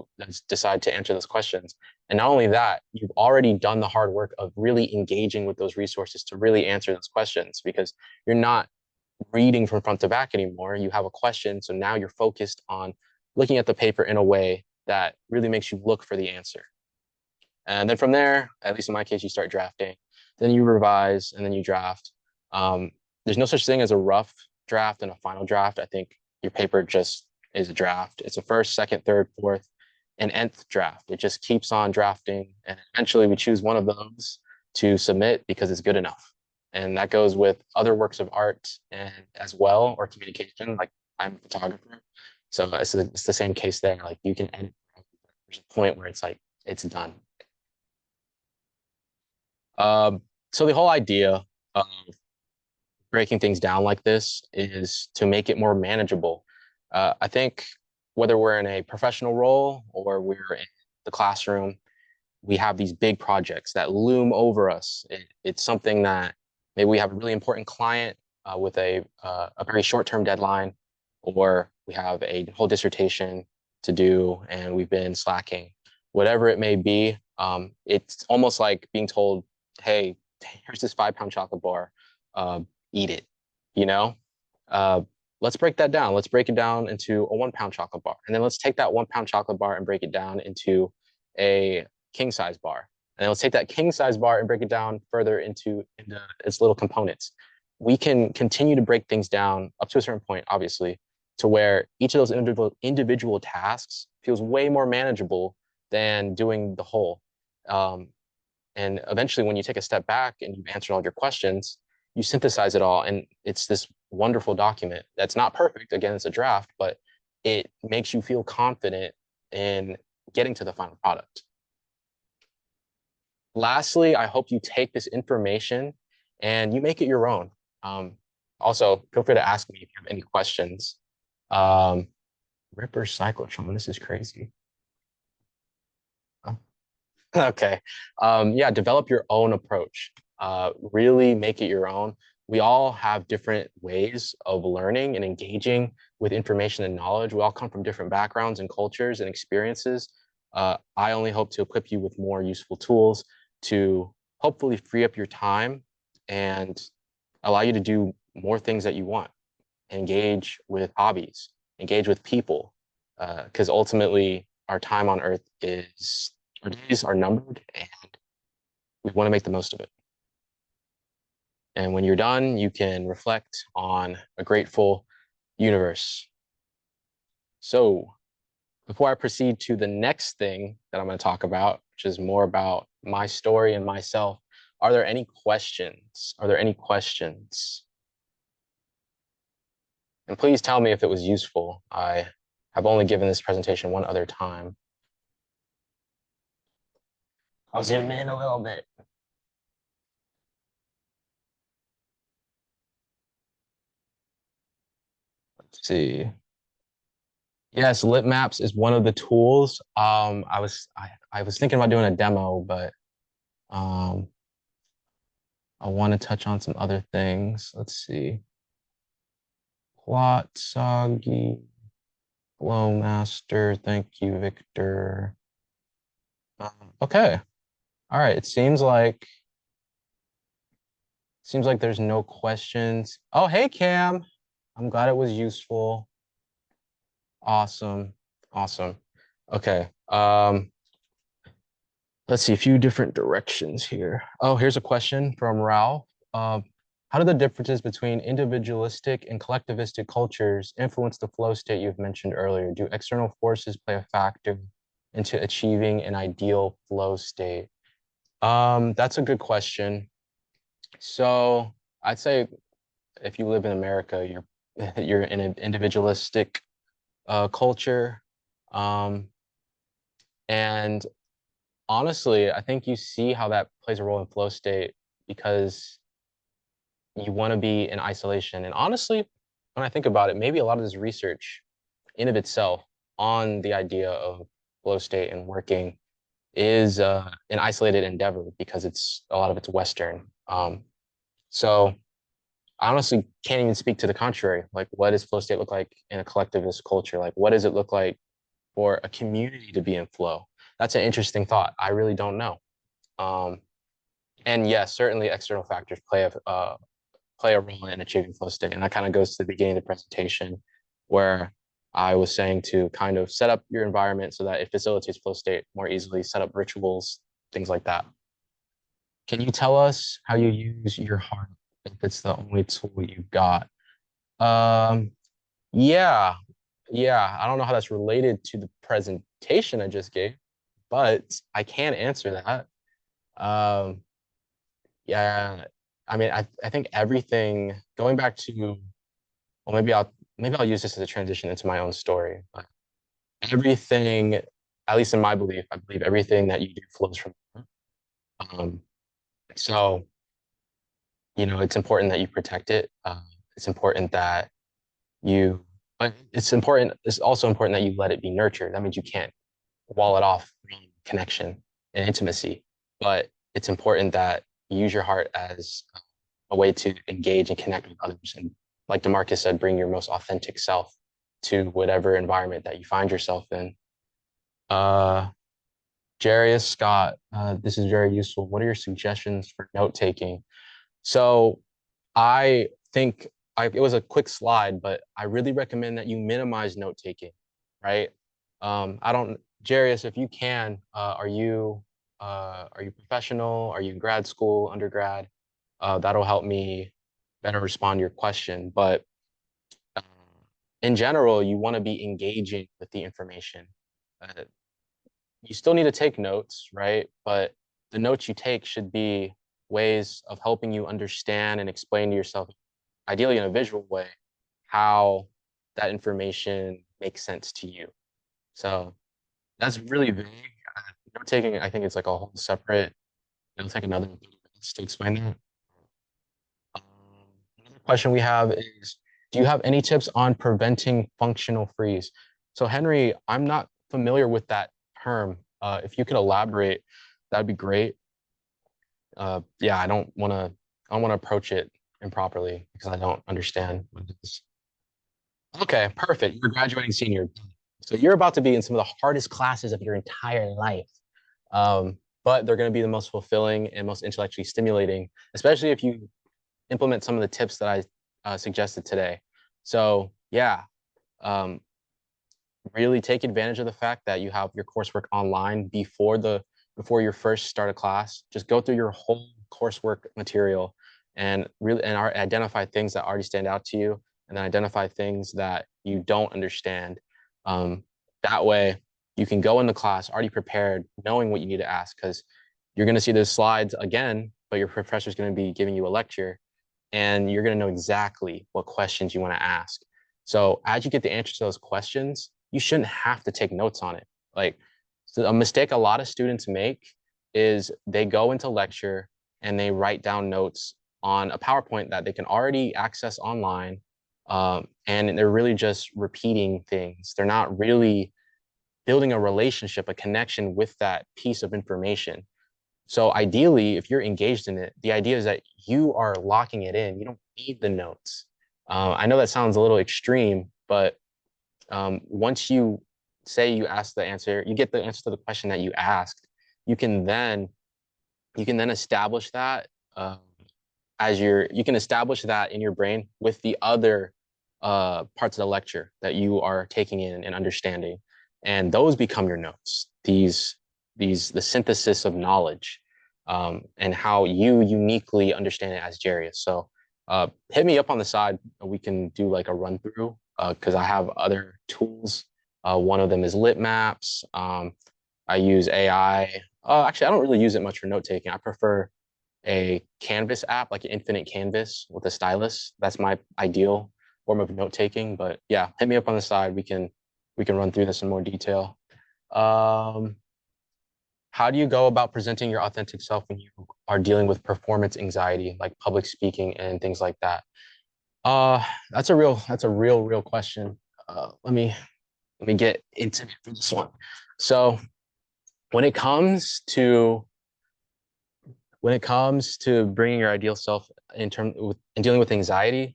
decide to answer those questions. And not only that, you've already done the hard work of really engaging with those resources to really answer those questions because you're not reading from front to back anymore. You have a question. So now you're focused on looking at the paper in a way that really makes you look for the answer. And then from there, at least in my case, you start drafting, then you revise, and then you draft. There's no such thing as a rough draft and a final draft. I think your paper just is a draft. It's a first, second, third, fourth, and nth draft. It just keeps on drafting. And eventually we choose one of those to submit because it's good enough. And that goes with other works of art and as well, or communication. Like I'm a photographer. So it's the same case there. Like you can edit. There's a point where it's like, it's done. So the whole idea of breaking things down like this is to make it more manageable. I think whether we're in a professional role or we're in the classroom, we have these big projects that loom over us. It's something that maybe we have a really important client with a very short-term deadline, or we have a whole dissertation to do and we've been slacking. Whatever it may be, it's almost like being told, hey, here's this 5-pound chocolate bar, eat it, you know? Uh, let's break that down. Let's break it down into a 1-pound chocolate bar. And then let's take that 1-pound chocolate bar and break it down into a king size bar. And then let's take that king size bar and break it down further into its little components. We can continue to break things down up to a certain point, obviously, to where each of those individual tasks feels way more manageable than doing the whole. And eventually, when you take a step back and you've answered all your questions, you synthesize it all. And it's this wonderful document that's not perfect. Again, it's a draft, but it makes you feel confident in getting to the final product. Lastly, I hope you take this information and you make it your own. Also, feel free to ask me if you have any questions. Ripper cyclotron, this is crazy. Okay. Yeah, develop your own approach. Really make it your own. We all have different ways of learning and engaging with information and knowledge. We all come from different backgrounds and cultures and experiences. I only hope to equip you with more useful tools to hopefully free up your time and allow you to do more things that you want. Engage with hobbies, engage with people, because ultimately our time on Earth is our days are numbered and we want to make the most of it. And when you're done, you can reflect on a grateful universe. So before I proceed to the next thing that I'm going to talk about, which is more about my story and myself, are there any questions? Are there any questions? And please tell me if it was useful. I have only given this presentation one other time. I'll zoom in a little bit. Let's see. Yes, lit maps is one of the tools. I was thinking about doing a demo, but um, I want to touch on some other things. Let's see. Plot, Soggy, Flowmaster. Thank you, Victor. Okay. All right. Seems like there's no questions. Oh, hey, Cam. I'm glad it was useful. Awesome. Awesome. Okay. Let's see, a few different directions here. Oh, here's a question from Ralph. How do the differences between individualistic and collectivistic cultures influence the flow state you've mentioned earlier? Do external forces play a factor into achieving an ideal flow state? That's a good question. So I'd say if you live in America, you're in an individualistic culture. Um, and honestly, I think you see how that plays a role in flow state because you want to be in isolation. And honestly, when I think about it, maybe a lot of this research in of itself on the idea of flow state and working is an isolated endeavor because a lot of it's Western. So I honestly can't even speak to the contrary. Like, what does flow state look like in a collectivist culture? Like, what does it look like for a community to be in flow? That's an interesting thought. I really don't know. Um, and yes, certainly external factors play a role in achieving flow state, and that kind of goes to the beginning of the presentation, where I was saying to kind of set up your environment so that it facilitates flow state more easily. Set up rituals, things like that. Can you tell us how you use your heart if it's the only tool you've got? Um, yeah, yeah. I don't know how that's related to the presentation I just gave, but I can answer that. Um, yeah, I mean, I think everything going back to, well, maybe I'll use this as a transition into my own story. But everything, at least in my belief, I believe everything that you do flows from. Um, so it's important that you protect it. It's important that you, but it's important. It's also important that you let it be nurtured. That means you can't wall it off from connection and intimacy. But it's important that you use your heart as a way to engage and connect with others. And like DeMarcus said, bring your most authentic self to whatever environment that you find yourself in. Uh, Jarius Scott, this is very useful. What are your suggestions for note taking? So I think it was a quick slide, but I really recommend that you minimize note taking, right? I don't, Jarius, if you can, are you professional? Are you in grad school, undergrad? That'll help me better respond to your question. But uh, in general, you want to be engaging with the information. Uh, you still need to take notes, right? But the notes you take should be ways of helping you understand and explain to yourself, ideally in a visual way, how that information makes sense to you. So that's really vague. Note taking, I think it's like a whole separate, it'll take another 30 minutes to explain that. Um, Another question we have is, do you have any tips on preventing functional freeze? So Henry, I'm not familiar with that term. If you could elaborate, that'd be great. Yeah, I don't want to approach it improperly because I don't understand what it is. Okay, perfect. You're a graduating senior. So you're about to be in some of the hardest classes of your entire life. But they're going to be the most fulfilling and most intellectually stimulating, especially if you implement some of the tips that I suggested today. So yeah, um, really take advantage of the fact that you have your coursework online before your first start a class. Just go through your whole coursework material and identify things that already stand out to you, and then identify things that you don't understand. Um, That way, you can go into class already prepared, knowing what you need to ask, because you're going to see those slides again, but your professor's going to be giving you a lecture, and you're going to know exactly what questions you want to ask. So as you get the answers to those questions, you shouldn't have to take notes on it. Like, so a mistake a lot of students make is they go into lecture and they write down notes on a PowerPoint that they can already access online, and they're really just repeating things. They're not really building a relationship, a connection with that piece of information. So ideally, if you're engaged in it, the idea is that you are locking it in. You don't need the notes. I know that sounds a little extreme, but once you say you ask the answer, you get the answer to the question that you asked, you can then establish that you can establish that in your brain with the other parts of the lecture that you are taking in and understanding, and those become your notes. The synthesis of knowledge, and how you uniquely understand it as Jarius. So hit me up on the side. We can do like a run through, because I have other tools. One of them is lit maps. I use AI. Actually, I don't really use it much for note taking. I prefer a Canvas app, like an infinite canvas with a stylus. That's my ideal form of note taking. But yeah, hit me up on the side. We can run through this in more detail. Um, how do you go about presenting your authentic self when you are dealing with performance anxiety, like public speaking and things like that? Uh, that's a real question. Let me get into this one. So when it comes to bringing your ideal self in dealing with anxiety,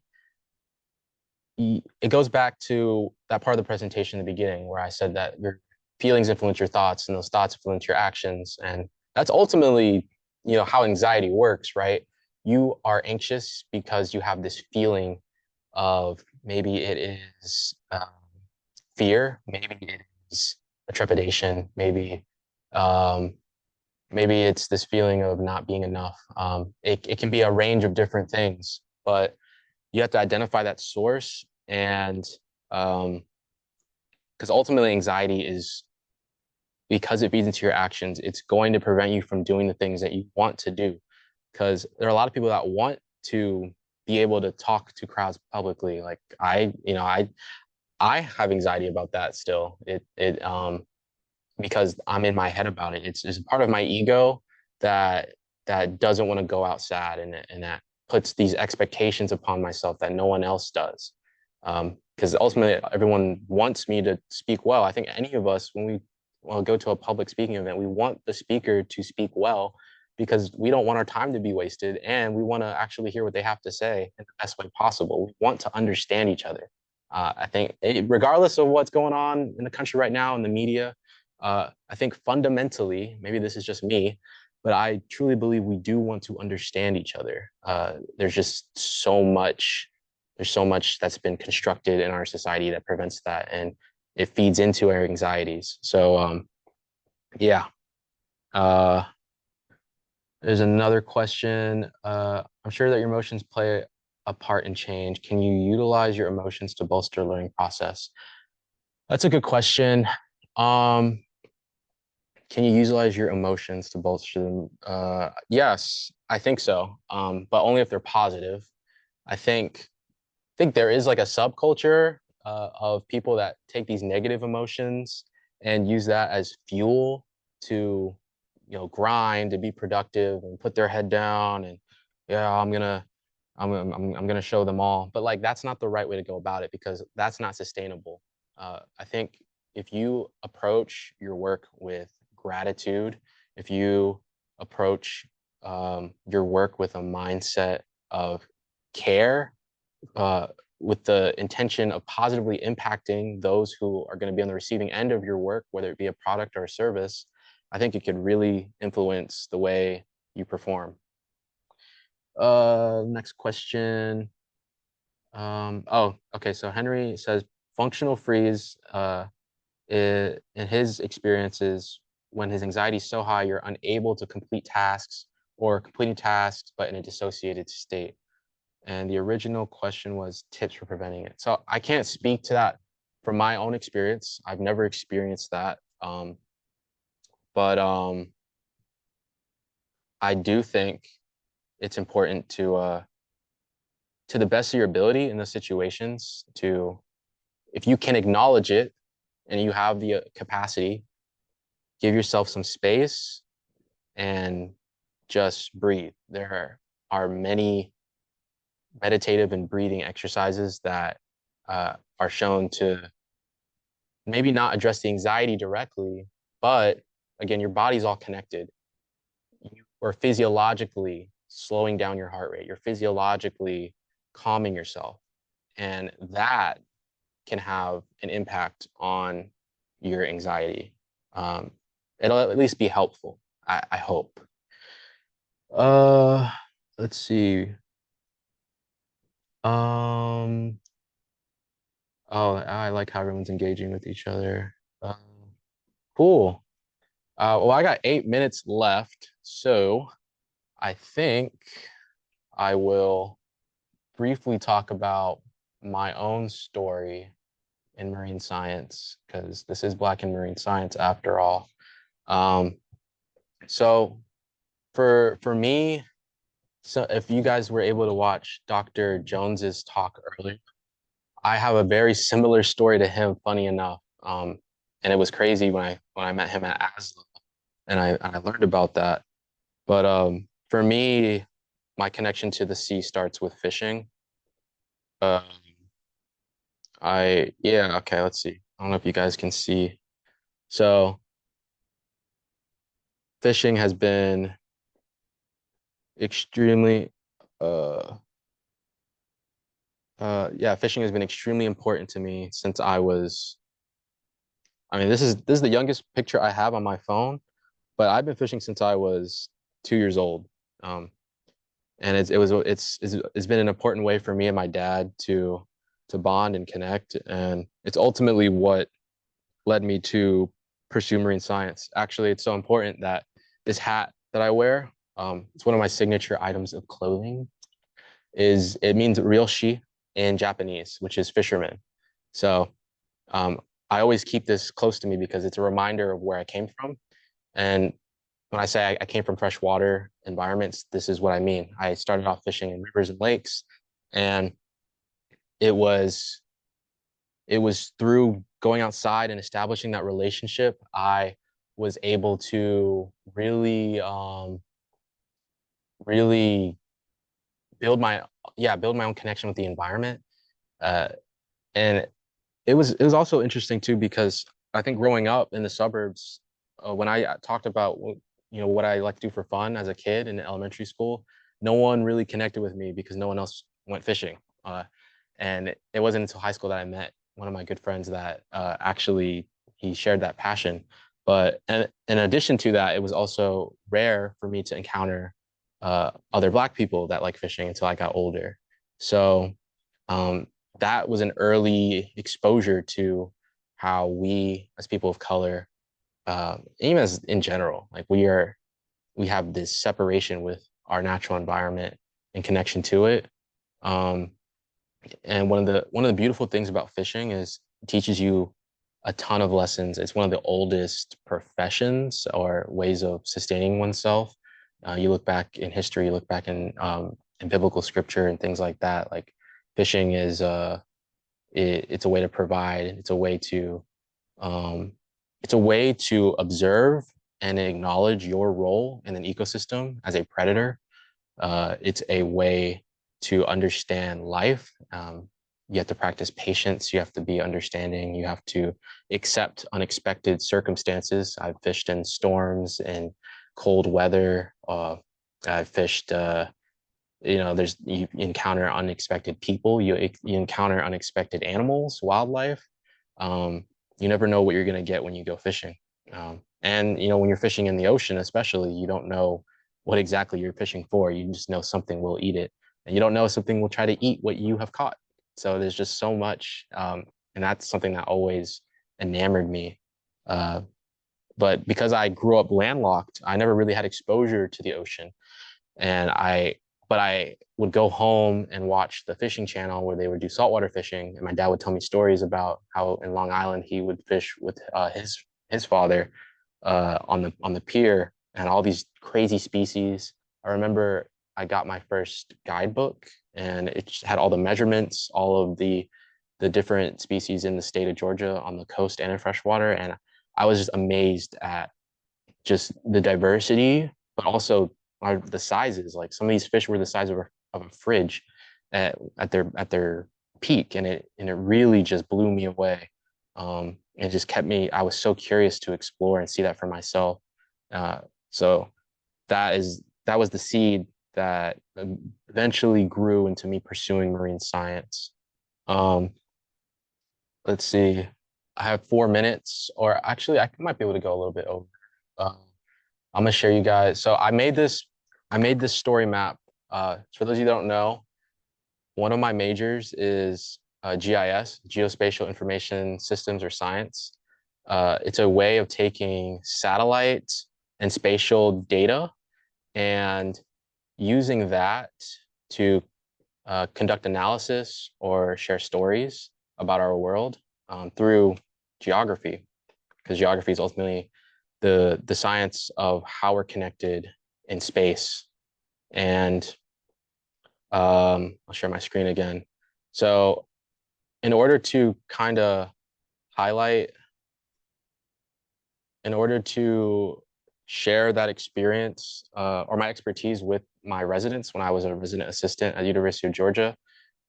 it goes back to that part of the presentation in the beginning where I said that your feelings influence your thoughts and those thoughts influence your actions. And that's ultimately, how anxiety works, right? You are anxious because you have this feeling of, maybe it is fear, maybe it is a trepidation, um, maybe it's this feeling of not being enough. It can be a range of different things, but you have to identify that source. And because ultimately anxiety is, because it feeds into your actions, it's going to prevent you from doing the things that you want to do. Because there are a lot of people that want to be able to talk to crowds publicly. Like I have anxiety about that still. Because I'm in my head about it. It's a part of my ego that doesn't want to go outside, and that puts these expectations upon myself that no one else does. Because ultimately, everyone wants me to speak well. I think any of us, when we go to a public speaking event, we want the speaker to speak well, because we don't want our time to be wasted, and we want to actually hear what they have to say in the best way possible. We want to understand each other. I think, regardless of what's going on in the country right now in the media, I think fundamentally, maybe this is just me, but I truly believe we do want to understand each other. There's so much that's been constructed in our society that prevents that, and it feeds into our anxieties. So, yeah. Uh, there's another question. I'm sure that your emotions play a part in change. Can you utilize your emotions to bolster learning process? That's a good question. Um, Can you utilize your emotions to bolster them? Yes, I think so. But only if they're positive. I think there is like a subculture of people that take these negative emotions and use that as fuel to, grind, to be productive and put their head down, and yeah, I'm gonna show them all. But like, that's not the right way to go about it, because that's not sustainable. I think if you approach your work with gratitude, if you approach your work with a mindset of care, uh, with the intention of positively impacting those who are going to be on the receiving end of your work, whether it be a product or a service, I think it could really influence the way you perform. Next question. Oh, okay. So Henry says functional freeze, in his experiences, when his anxiety is so high, you're unable to complete tasks, or completing tasks, but in a dissociated state. And the original question was tips for preventing it. So I can't speak to that from my own experience, I've never experienced that. But I do think it's important to the best of your ability in those situations to, if you can acknowledge it and you have the capacity, give yourself some space and just breathe. There are many meditative and breathing exercises that are shown to maybe not address the anxiety directly, but again, your body's all connected. You are physiologically slowing down your heart rate. You're physiologically calming yourself. And that can have an impact on your anxiety. Um, it'll at least be helpful, I hope. Uh, let's see. Um, oh, I like how everyone's engaging with each other. Cool. Well, I got 8 minutes left, so I think I will briefly talk about my own story in marine science, because this is Black in Marine Science after all. Um, so for me, so if you guys were able to watch Dr. Jones's talk earlier, I have a very similar story to him, funny enough. And it was crazy when I met him at ASLA and I learned about that. But for me, my connection to the sea starts with fishing. Um, yeah, okay, let's see. I don't know if you guys can see. So fishing has been extremely uh yeah, fishing has been extremely important to me since I was, I mean, this is the youngest picture I have on my phone, but I've been fishing since I was 2 years old. Um, and it's been an important way for me and my dad to bond and connect, and it's ultimately what led me to pursue marine science. Actually, it's so important that this hat that I wear, it's one of my signature items of clothing. Is it means ryoshi in Japanese, which is fisherman. So um, I always keep this close to me because it's a reminder of where I came from. And when I say I came from freshwater environments, this is what I mean. I started off fishing in rivers and lakes, and it was it was through going outside and establishing that relationship, I was able to really build my build my own connection with the environment. Uh, and it was also interesting too because I think growing up in the suburbs, when I talked about what I like to do for fun as a kid in elementary school, no one really connected with me because no one else went fishing. And it wasn't until high school that I met one of my good friends that actually he shared that passion. But in addition to that, it was also rare for me to encounter other Black people that like fishing until I got older. So um, that was an early exposure to how we as people of color, even as in general, like we have this separation with our natural environment and connection to it. Um, and one of the beautiful things about fishing is it teaches you a ton of lessons. It's one of the oldest professions or ways of sustaining oneself. You look back in history, you look back in biblical scripture and things like that. Like fishing is it's a way to provide. Um, it's a way to observe and acknowledge your role in an ecosystem as a predator. It's a way to understand life. You have to practice patience. You have to be understanding. You have to accept unexpected circumstances. I've fished in storms and cold weather. I've fished you encounter unexpected people, you encounter unexpected animals, wildlife. um, you never know what you're going to get when you go fishing. And when you're fishing in the ocean especially, you don't know what exactly you're fishing for. You just know something will eat it, and you don't know something will try to eat what you have caught. So there's just so much, and that's something that always enamored me. uh, but because I grew up landlocked, I never really had exposure to the ocean, and but I would go home and watch the fishing channel where they would do saltwater fishing, and my dad would tell me stories about how in Long Island he would fish with his father on the pier, and all these crazy species. I remember I got my first guidebook, and it just had all the measurements, all of the different species in the state of Georgia on the coast and in freshwater, and I was just amazed at just the diversity, but also the sizes. Like some of these fish were the size of a fridge at their peak, and it really just blew me away. It just kept me. I was so curious to explore and see that for myself. So that was the seed that eventually grew into me pursuing marine science. Um, let's see. I have 4 minutes, or actually, I might be able to go a little bit over. Um, I'm gonna share you guys. So I made this story map. For those of you that don't know, one of my majors is GIS, Geospatial Information Systems or Science. It's a way of taking satellite and spatial data and using that to conduct analysis or share stories about our world through geography, because geography is ultimately the science of how we're connected in space. And I'll share my screen again. So in order to kind of highlight, in order to share that experience or my expertise with my residents when I was a resident assistant at the University of Georgia,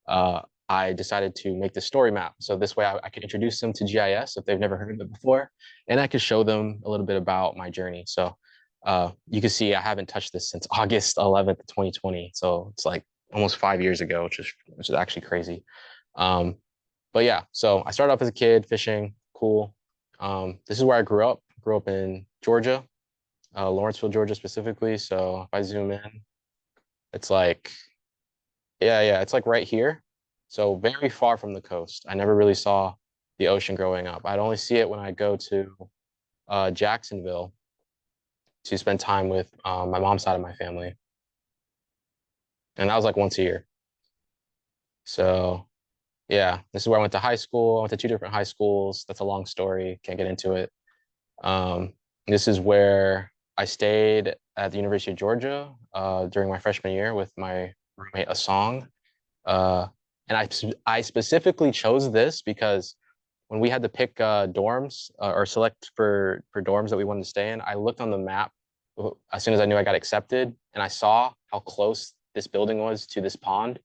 uh, I decided to make the story map. So this way I could introduce them to GIS if they've never heard of it before, and I could show them a little bit about my journey. So you can see I haven't touched this since August 11th, 2020. So it's like almost 5 years ago, which is actually crazy. Um, but yeah, so I started off as a kid fishing, cool. This is where I grew up in Georgia, Lawrenceville, Georgia specifically. So if I zoom in, it's like, yeah, it's like right here. So very far from the coast. I never really saw the ocean growing up. I'd only see it when I go to Jacksonville to spend time with my mom's side of my family. And that was like once a year. So yeah, this is where I went to high school. I went to two different high schools. That's a long story. Can't get into it. Um, this is where I stayed at the University of Georgia during my freshman year with my roommate Asong. Uh, and I specifically chose this because when we had to pick dorms or select for dorms that we wanted to stay in, I looked on the map as soon as I knew I got accepted, and I saw how close this building was to this pond,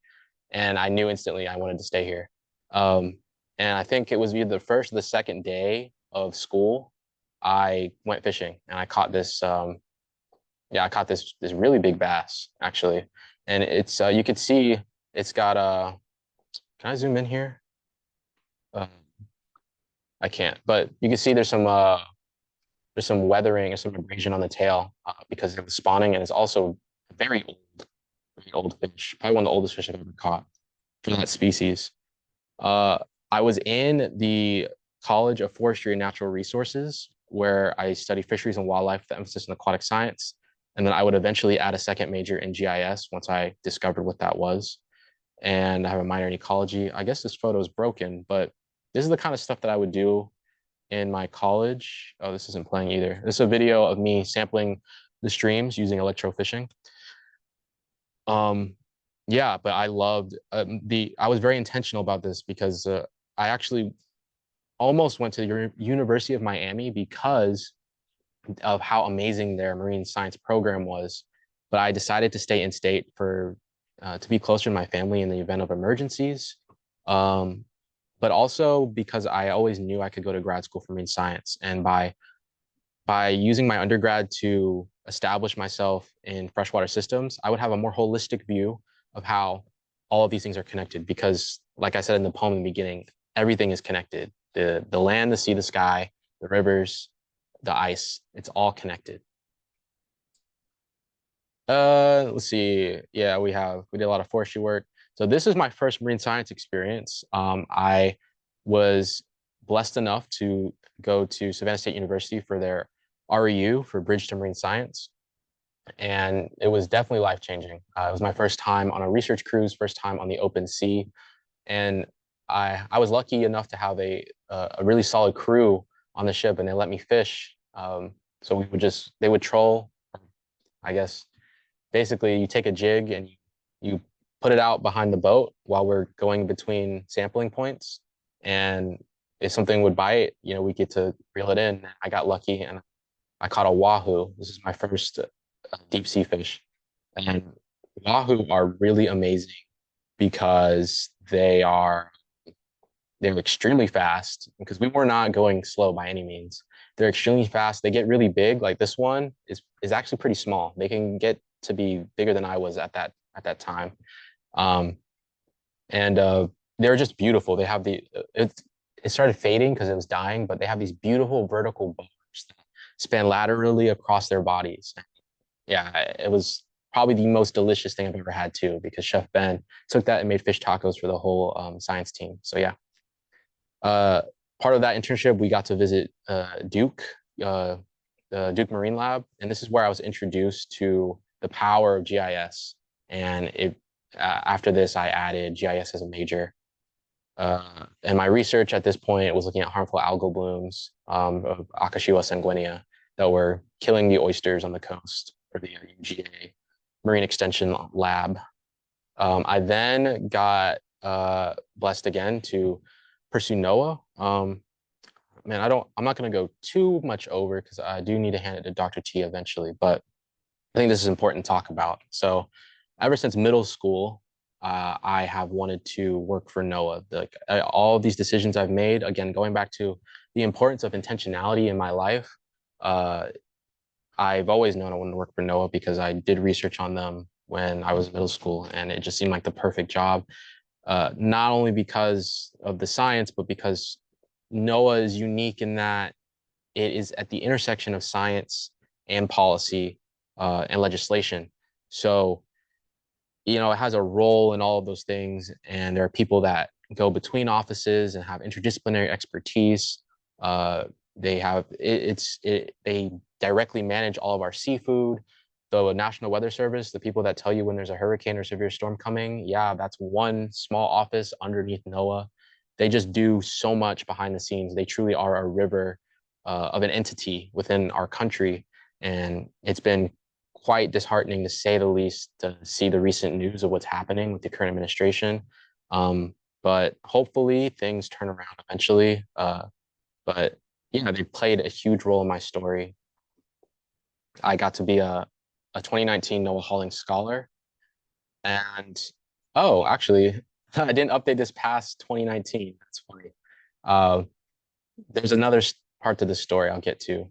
and I knew instantly I wanted to stay here. Um, and I think it was either the first or the second day of school, I went fishing and I caught this. Yeah, I caught this really big bass actually, and it's you could see it's got a. Can I zoom in here? Uh, I can't, but you can see there's some weathering or some abrasion on the tail because of the spawning, and it's also very very old fish. Probably one of the oldest fish I've ever caught for that species. Uh, I was in the College of Forestry and Natural Resources, where I study fisheries and wildlife with the emphasis in aquatic science. And then I would eventually add a second major in GIS once I discovered what that was. And I have a minor in ecology. I guess this photo is broken, but this is the kind of stuff that I would do in my college. Oh, this isn't playing either. This is a video of me sampling the streams using electrofishing. Um, yeah, but I loved I was very intentional about this because I actually almost went to the University of Miami because of how amazing their marine science program was. But I decided to stay in state for to be closer to my family in the event of emergencies. Um, but also because I always knew I could go to grad school for marine science, and by using my undergrad to establish myself in freshwater systems, I would have a more holistic view of how all of these things are connected. Because, like I said in the poem in the beginning, everything is connected. The land, the sea, the sky, the rivers, the ice, it's all connected. Let's see. Yeah, we did a lot of forestry work. So this is my first marine science experience. I was blessed enough to go to Savannah State University for their REU for Bridge to Marine Science. and it was definitely life-changing. It was my first time on a research cruise, first time on the open sea, and I was lucky enough to have a really solid crew on the ship, and they let me fish. So they would troll, I guess. Basically, you take a jig and you put it out behind the boat while we're going between sampling points, and if something would bite, we get to reel it in. I got lucky and I caught a wahoo. This is my first deep sea fish, and wahoo are really amazing because they're extremely fast, because we were not going slow by any means. They're extremely fast. They get really big. Like this one is actually pretty small. They can get to be bigger than I was at that time. Um, and they're just beautiful. They have it started fading because it was dying, but they have these beautiful vertical bars that span laterally across their bodies. Yeah, it was probably the most delicious thing I've ever had too, because Chef Ben took that and made fish tacos for the whole science team. So yeah, uh, part of that internship, we got to visit uh, the Duke Marine Lab, and this is where I was introduced to the power of GIS. And after this, I added GIS as a major. And my research at this point was looking at harmful algal blooms of Akashiwa sanguinea that were killing the oysters on the coast for the UGA Marine Extension Lab. I then got blessed again to pursue NOAA. Man, I'm not going to go too much over because I do need to hand it to Dr. T eventually, but I think this is important to talk about. So, ever since middle school, I have wanted to work for NOAA. All of these decisions I've made, again, going back to the importance of intentionality in my life, uh, I've always known I wanted to work for NOAA because I did research on them when I was in middle school, and it just seemed like the perfect job. Not only because of the science, but because NOAA is unique in that it is at the intersection of science and policy and legislation. So, it has a role in all of those things. And there are people that go between offices and have interdisciplinary expertise. Uh, they directly manage all of our seafood. The National Weather Service, the people that tell you when there's a hurricane or severe storm coming, yeah, that's one small office underneath NOAA. They just do so much behind the scenes. They truly are a river of an entity within our country. And it's been quite disheartening, to say the least, to see the recent news of what's happening with the current administration. But hopefully things turn around eventually. But yeah, they played a huge role in my story. I got to be a 2019 Noah Hawley Scholar. And oh, actually, I didn't update this past 2019. That's funny. Uh, there's another part to the story I'll get to.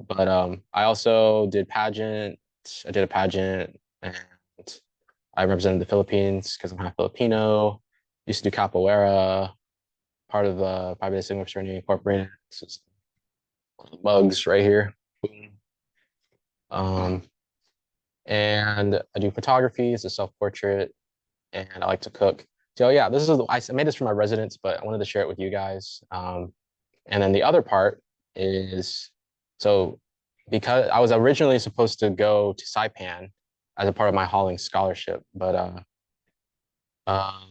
But I also did pageant. I did a pageant, and I represented the Philippines because I'm half Filipino. Used to do capoeira, part of the Pi Beta Sigma Fraternity Incorporated. This is mugs right here. Boom. Um, and I do photography. It's a self-portrait, and I like to cook. So yeah, I made this for my residents, but I wanted to share it with you guys. And then the other part is, so because I was originally supposed to go to Saipan as a part of my Hawley scholarship, but um,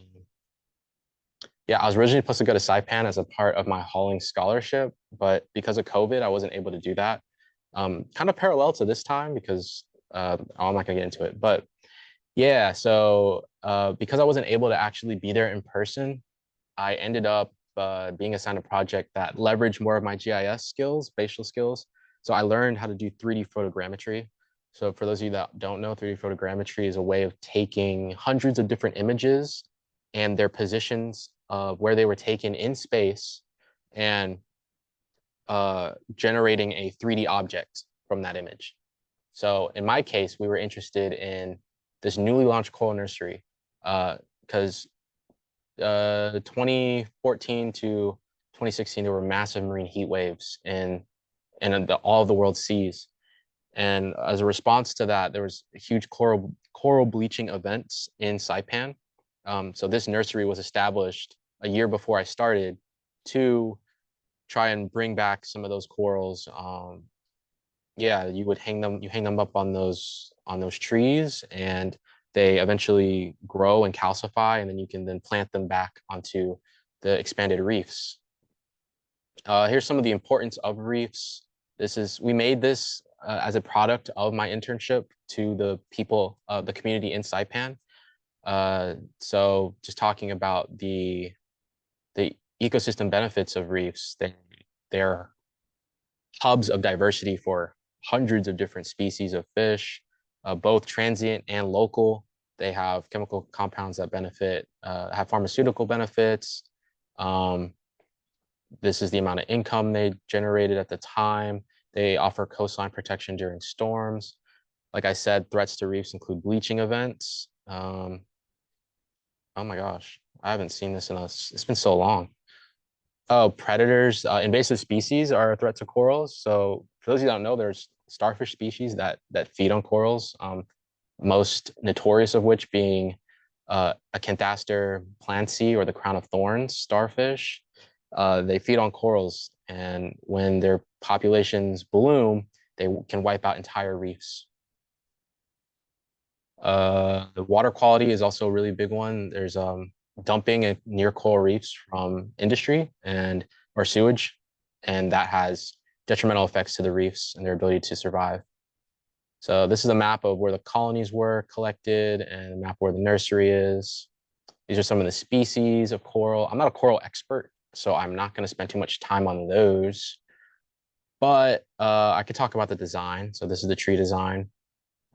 yeah, I was originally supposed to go to Saipan as a part of my Hawley scholarship, but because of COVID, I wasn't able to do that. Kind of parallel to this time because I'm not gonna get into it, but yeah, so because I wasn't able to actually be there in person, I ended up being assigned a project that leveraged more of my GIS skills, spatial skills. So I learned how to do 3D photogrammetry. So for those of you that don't know, 3D photogrammetry is a way of taking hundreds of different images and their positions of where they were taken in space, and generating a 3D object from that image. So in my case, we were interested in this newly launched coral nursery because 2014 to 2016, there were massive marine heat waves in all of the world's seas. And as a response to that, there was huge coral bleaching events in Saipan. So this nursery was established a year before I started to try and bring back some of those corals yeah, you hang them up on those trees, and they eventually grow and calcify, and then you can then plant them back onto the expanded reefs. Here's some of the importance of reefs. We made this as a product of my internship to the people, the community in Saipan. So just talking about the ecosystem benefits of reefs, they're hubs of diversity for hundreds of different species of fish, both transient and local. They have chemical compounds that have pharmaceutical benefits. Um, this is the amount of income they generated at the time. They offer coastline protection during storms. Like I said, threats to reefs include bleaching events. Oh my gosh, I haven't seen this it's been so long. Oh, predators, invasive species are a threat to corals. So for those of you that don't know, there's starfish species that feed on corals. Most notorious of which being Acanthaster plantae, or the crown of thorns starfish. They feed on corals, and when their populations bloom, they can wipe out entire reefs. The water quality is also a really big one. There's dumping at near coral reefs from industry and or sewage, and that has detrimental effects to the reefs and their ability to survive. So this is a map of where the colonies were collected and a map where the nursery is. These are some of the species of coral. I'm not a coral expert, so I'm not going to spend too much time on those. But I could talk about the design. So this is the tree design.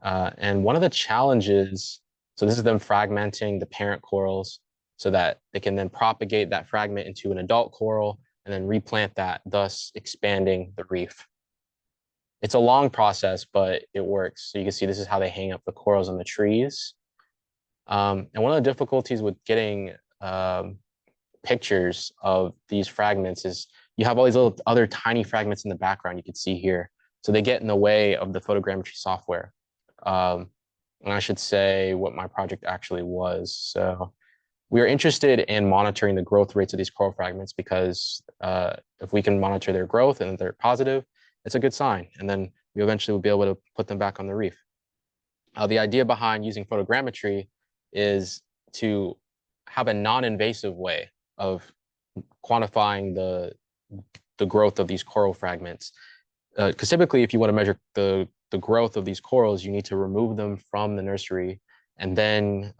And one of the challenges, so this is them fragmenting the parent corals so that they can then propagate that fragment into an adult coral and then replant that, thus expanding the reef. It's a long process, but it works. So you can see this is how they hang up the corals on the trees. And one of the difficulties with getting pictures of these fragments is you have all these little other tiny fragments in the background you can see here. So they get in the way of the photogrammetry software. And I should say what my project actually was. So we are interested in monitoring the growth rates of these coral fragments because if we can monitor their growth and they're positive, it's a good sign. And then we eventually will be able to put them back on the reef. The idea behind using photogrammetry is to have a non-invasive way of quantifying the growth of these coral fragments. Because typically, if you want to measure the growth of these corals, you need to remove them from the nursery and then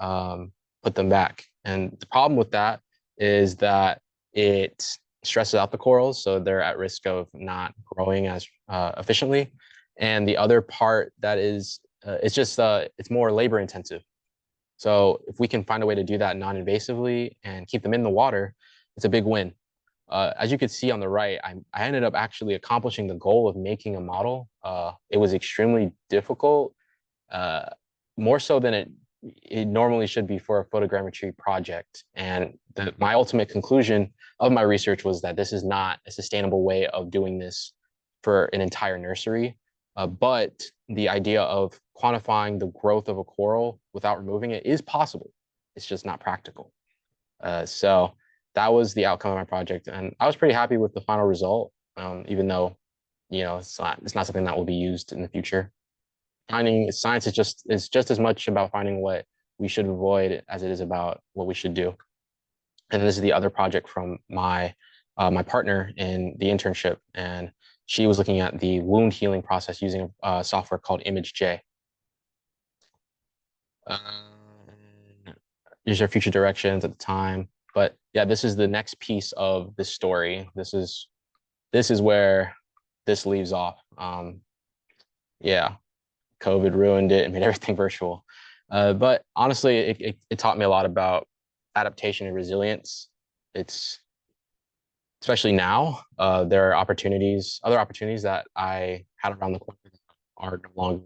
put them back. And the problem with that is that it stresses out the corals, so they're at risk of not growing as efficiently. And the other part that is, it's more labor intensive. So if we can find a way to do that non-invasively and keep them in the water, it's a big win. As you could see on the right, I ended up actually accomplishing the goal of making a model. It was extremely difficult, uh, more so than it normally should be for a photogrammetry project. And my ultimate conclusion of my research was that this is not a sustainable way of doing this for an entire nursery. But the idea of quantifying the growth of a coral without removing it is possible. It's just not practical. So that was the outcome of my project, and I was pretty happy with the final result. Even though, it's not something that will be used in the future. Finding science is just as much about finding what we should avoid as it is about what we should do. And this is the other project from my partner in the internship, and she was looking at the wound healing process using a software called ImageJ. These are future directions at the time, but yeah, this is the next piece of the story. This is where this leaves off. Yeah, COVID ruined it and made everything virtual. But honestly, it taught me a lot about adaptation and resilience. It's especially now, there are other opportunities that I had around the corner that are no longer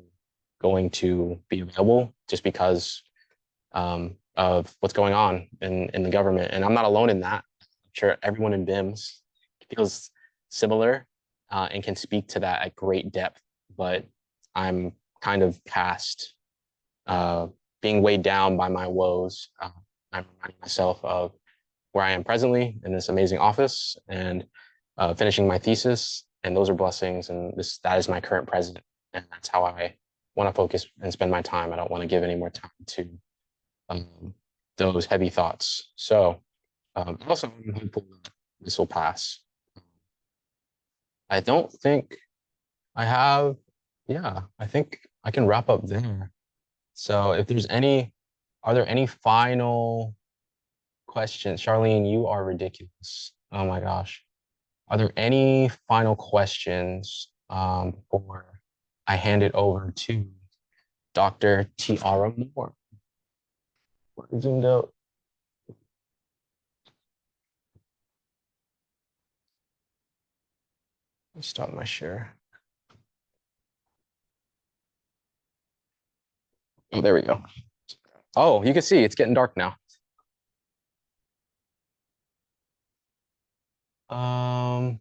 going to be available just because of what's going on in the government. And I'm not alone in that. I'm sure everyone in BIMS feels similar and can speak to that at great depth. But I'm kind of past being weighed down by my woes. I'm reminding myself of where I am presently in this amazing office and finishing my thesis. And those are blessings. And that is my current present. and that's how I want to focus and spend my time. I don't want to give any more time to um, those heavy thoughts. So also, I'm hopeful that this will pass. I don't think I have, yeah, I think I can wrap up there. So if there's any, are there any final questions? Charlene, you are ridiculous. Oh my gosh. Are there any final questions before I hand it over to Dr. Tiara Moore? We're zoomed out. Let me stop my share. Oh, there we go. Oh, you can see it's getting dark now. Um,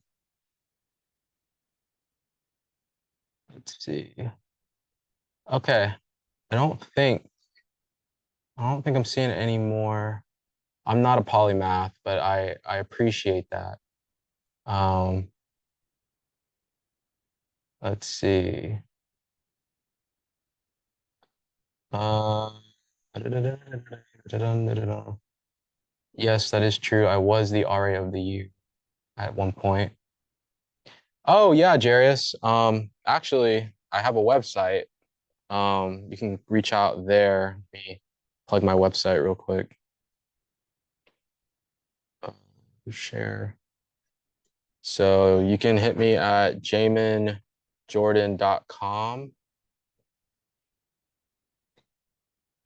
let's see. Okay. I don't think I'm seeing any more. I'm not a polymath, but I appreciate that. Um, let's see. Uh, yes, that is true. I was the RA of the year at one point. Oh yeah, Jarius. Actually, I have a website. You can reach out there. Let me plug my website real quick. Uh, share. So you can hit me at jamonjordan.com.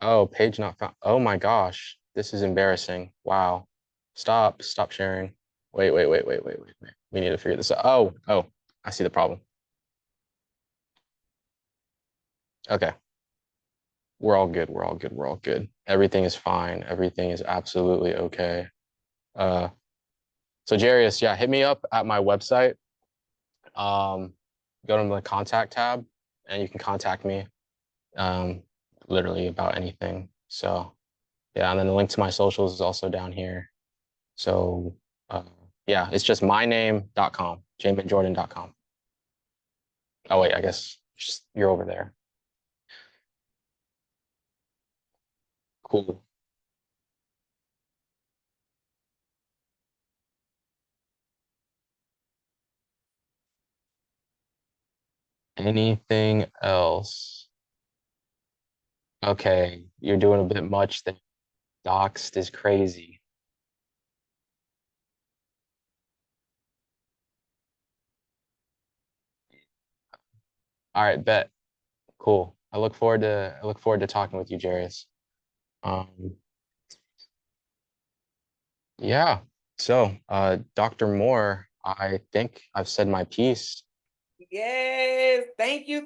Oh, page not found. Oh my gosh, this is embarrassing. Wow. Stop sharing. Wait. We need to figure this out. Oh, I see the problem. Okay, we're all good. We're all good. Everything is fine. Everything is absolutely okay. Uh, so Jarius, yeah, hit me up at my website. Um, go to the contact tab, and you can contact me. Um, literally about anything. So yeah, and then the link to my socials is also down here. So yeah, it's just myname.com, jamonjordan.com. Oh wait, I guess you're over there. Cool. Anything else? Okay, you're doing a bit much there. Doxed is crazy. All right, bet. Cool. I look forward to talking with you, Jarius. Um, yeah. So, Dr. Moore, I think I've said my piece. Yes, thank you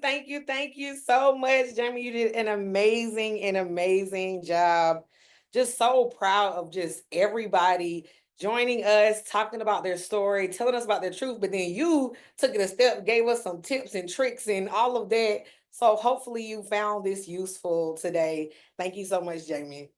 so much, Jamie. You did an amazing job. Just so proud of just everybody joining us, talking about their story, telling us about their truth. But then you took it a step, gave us some tips and tricks and all of that. So hopefully you found this useful today. Thank you so much, Jamie.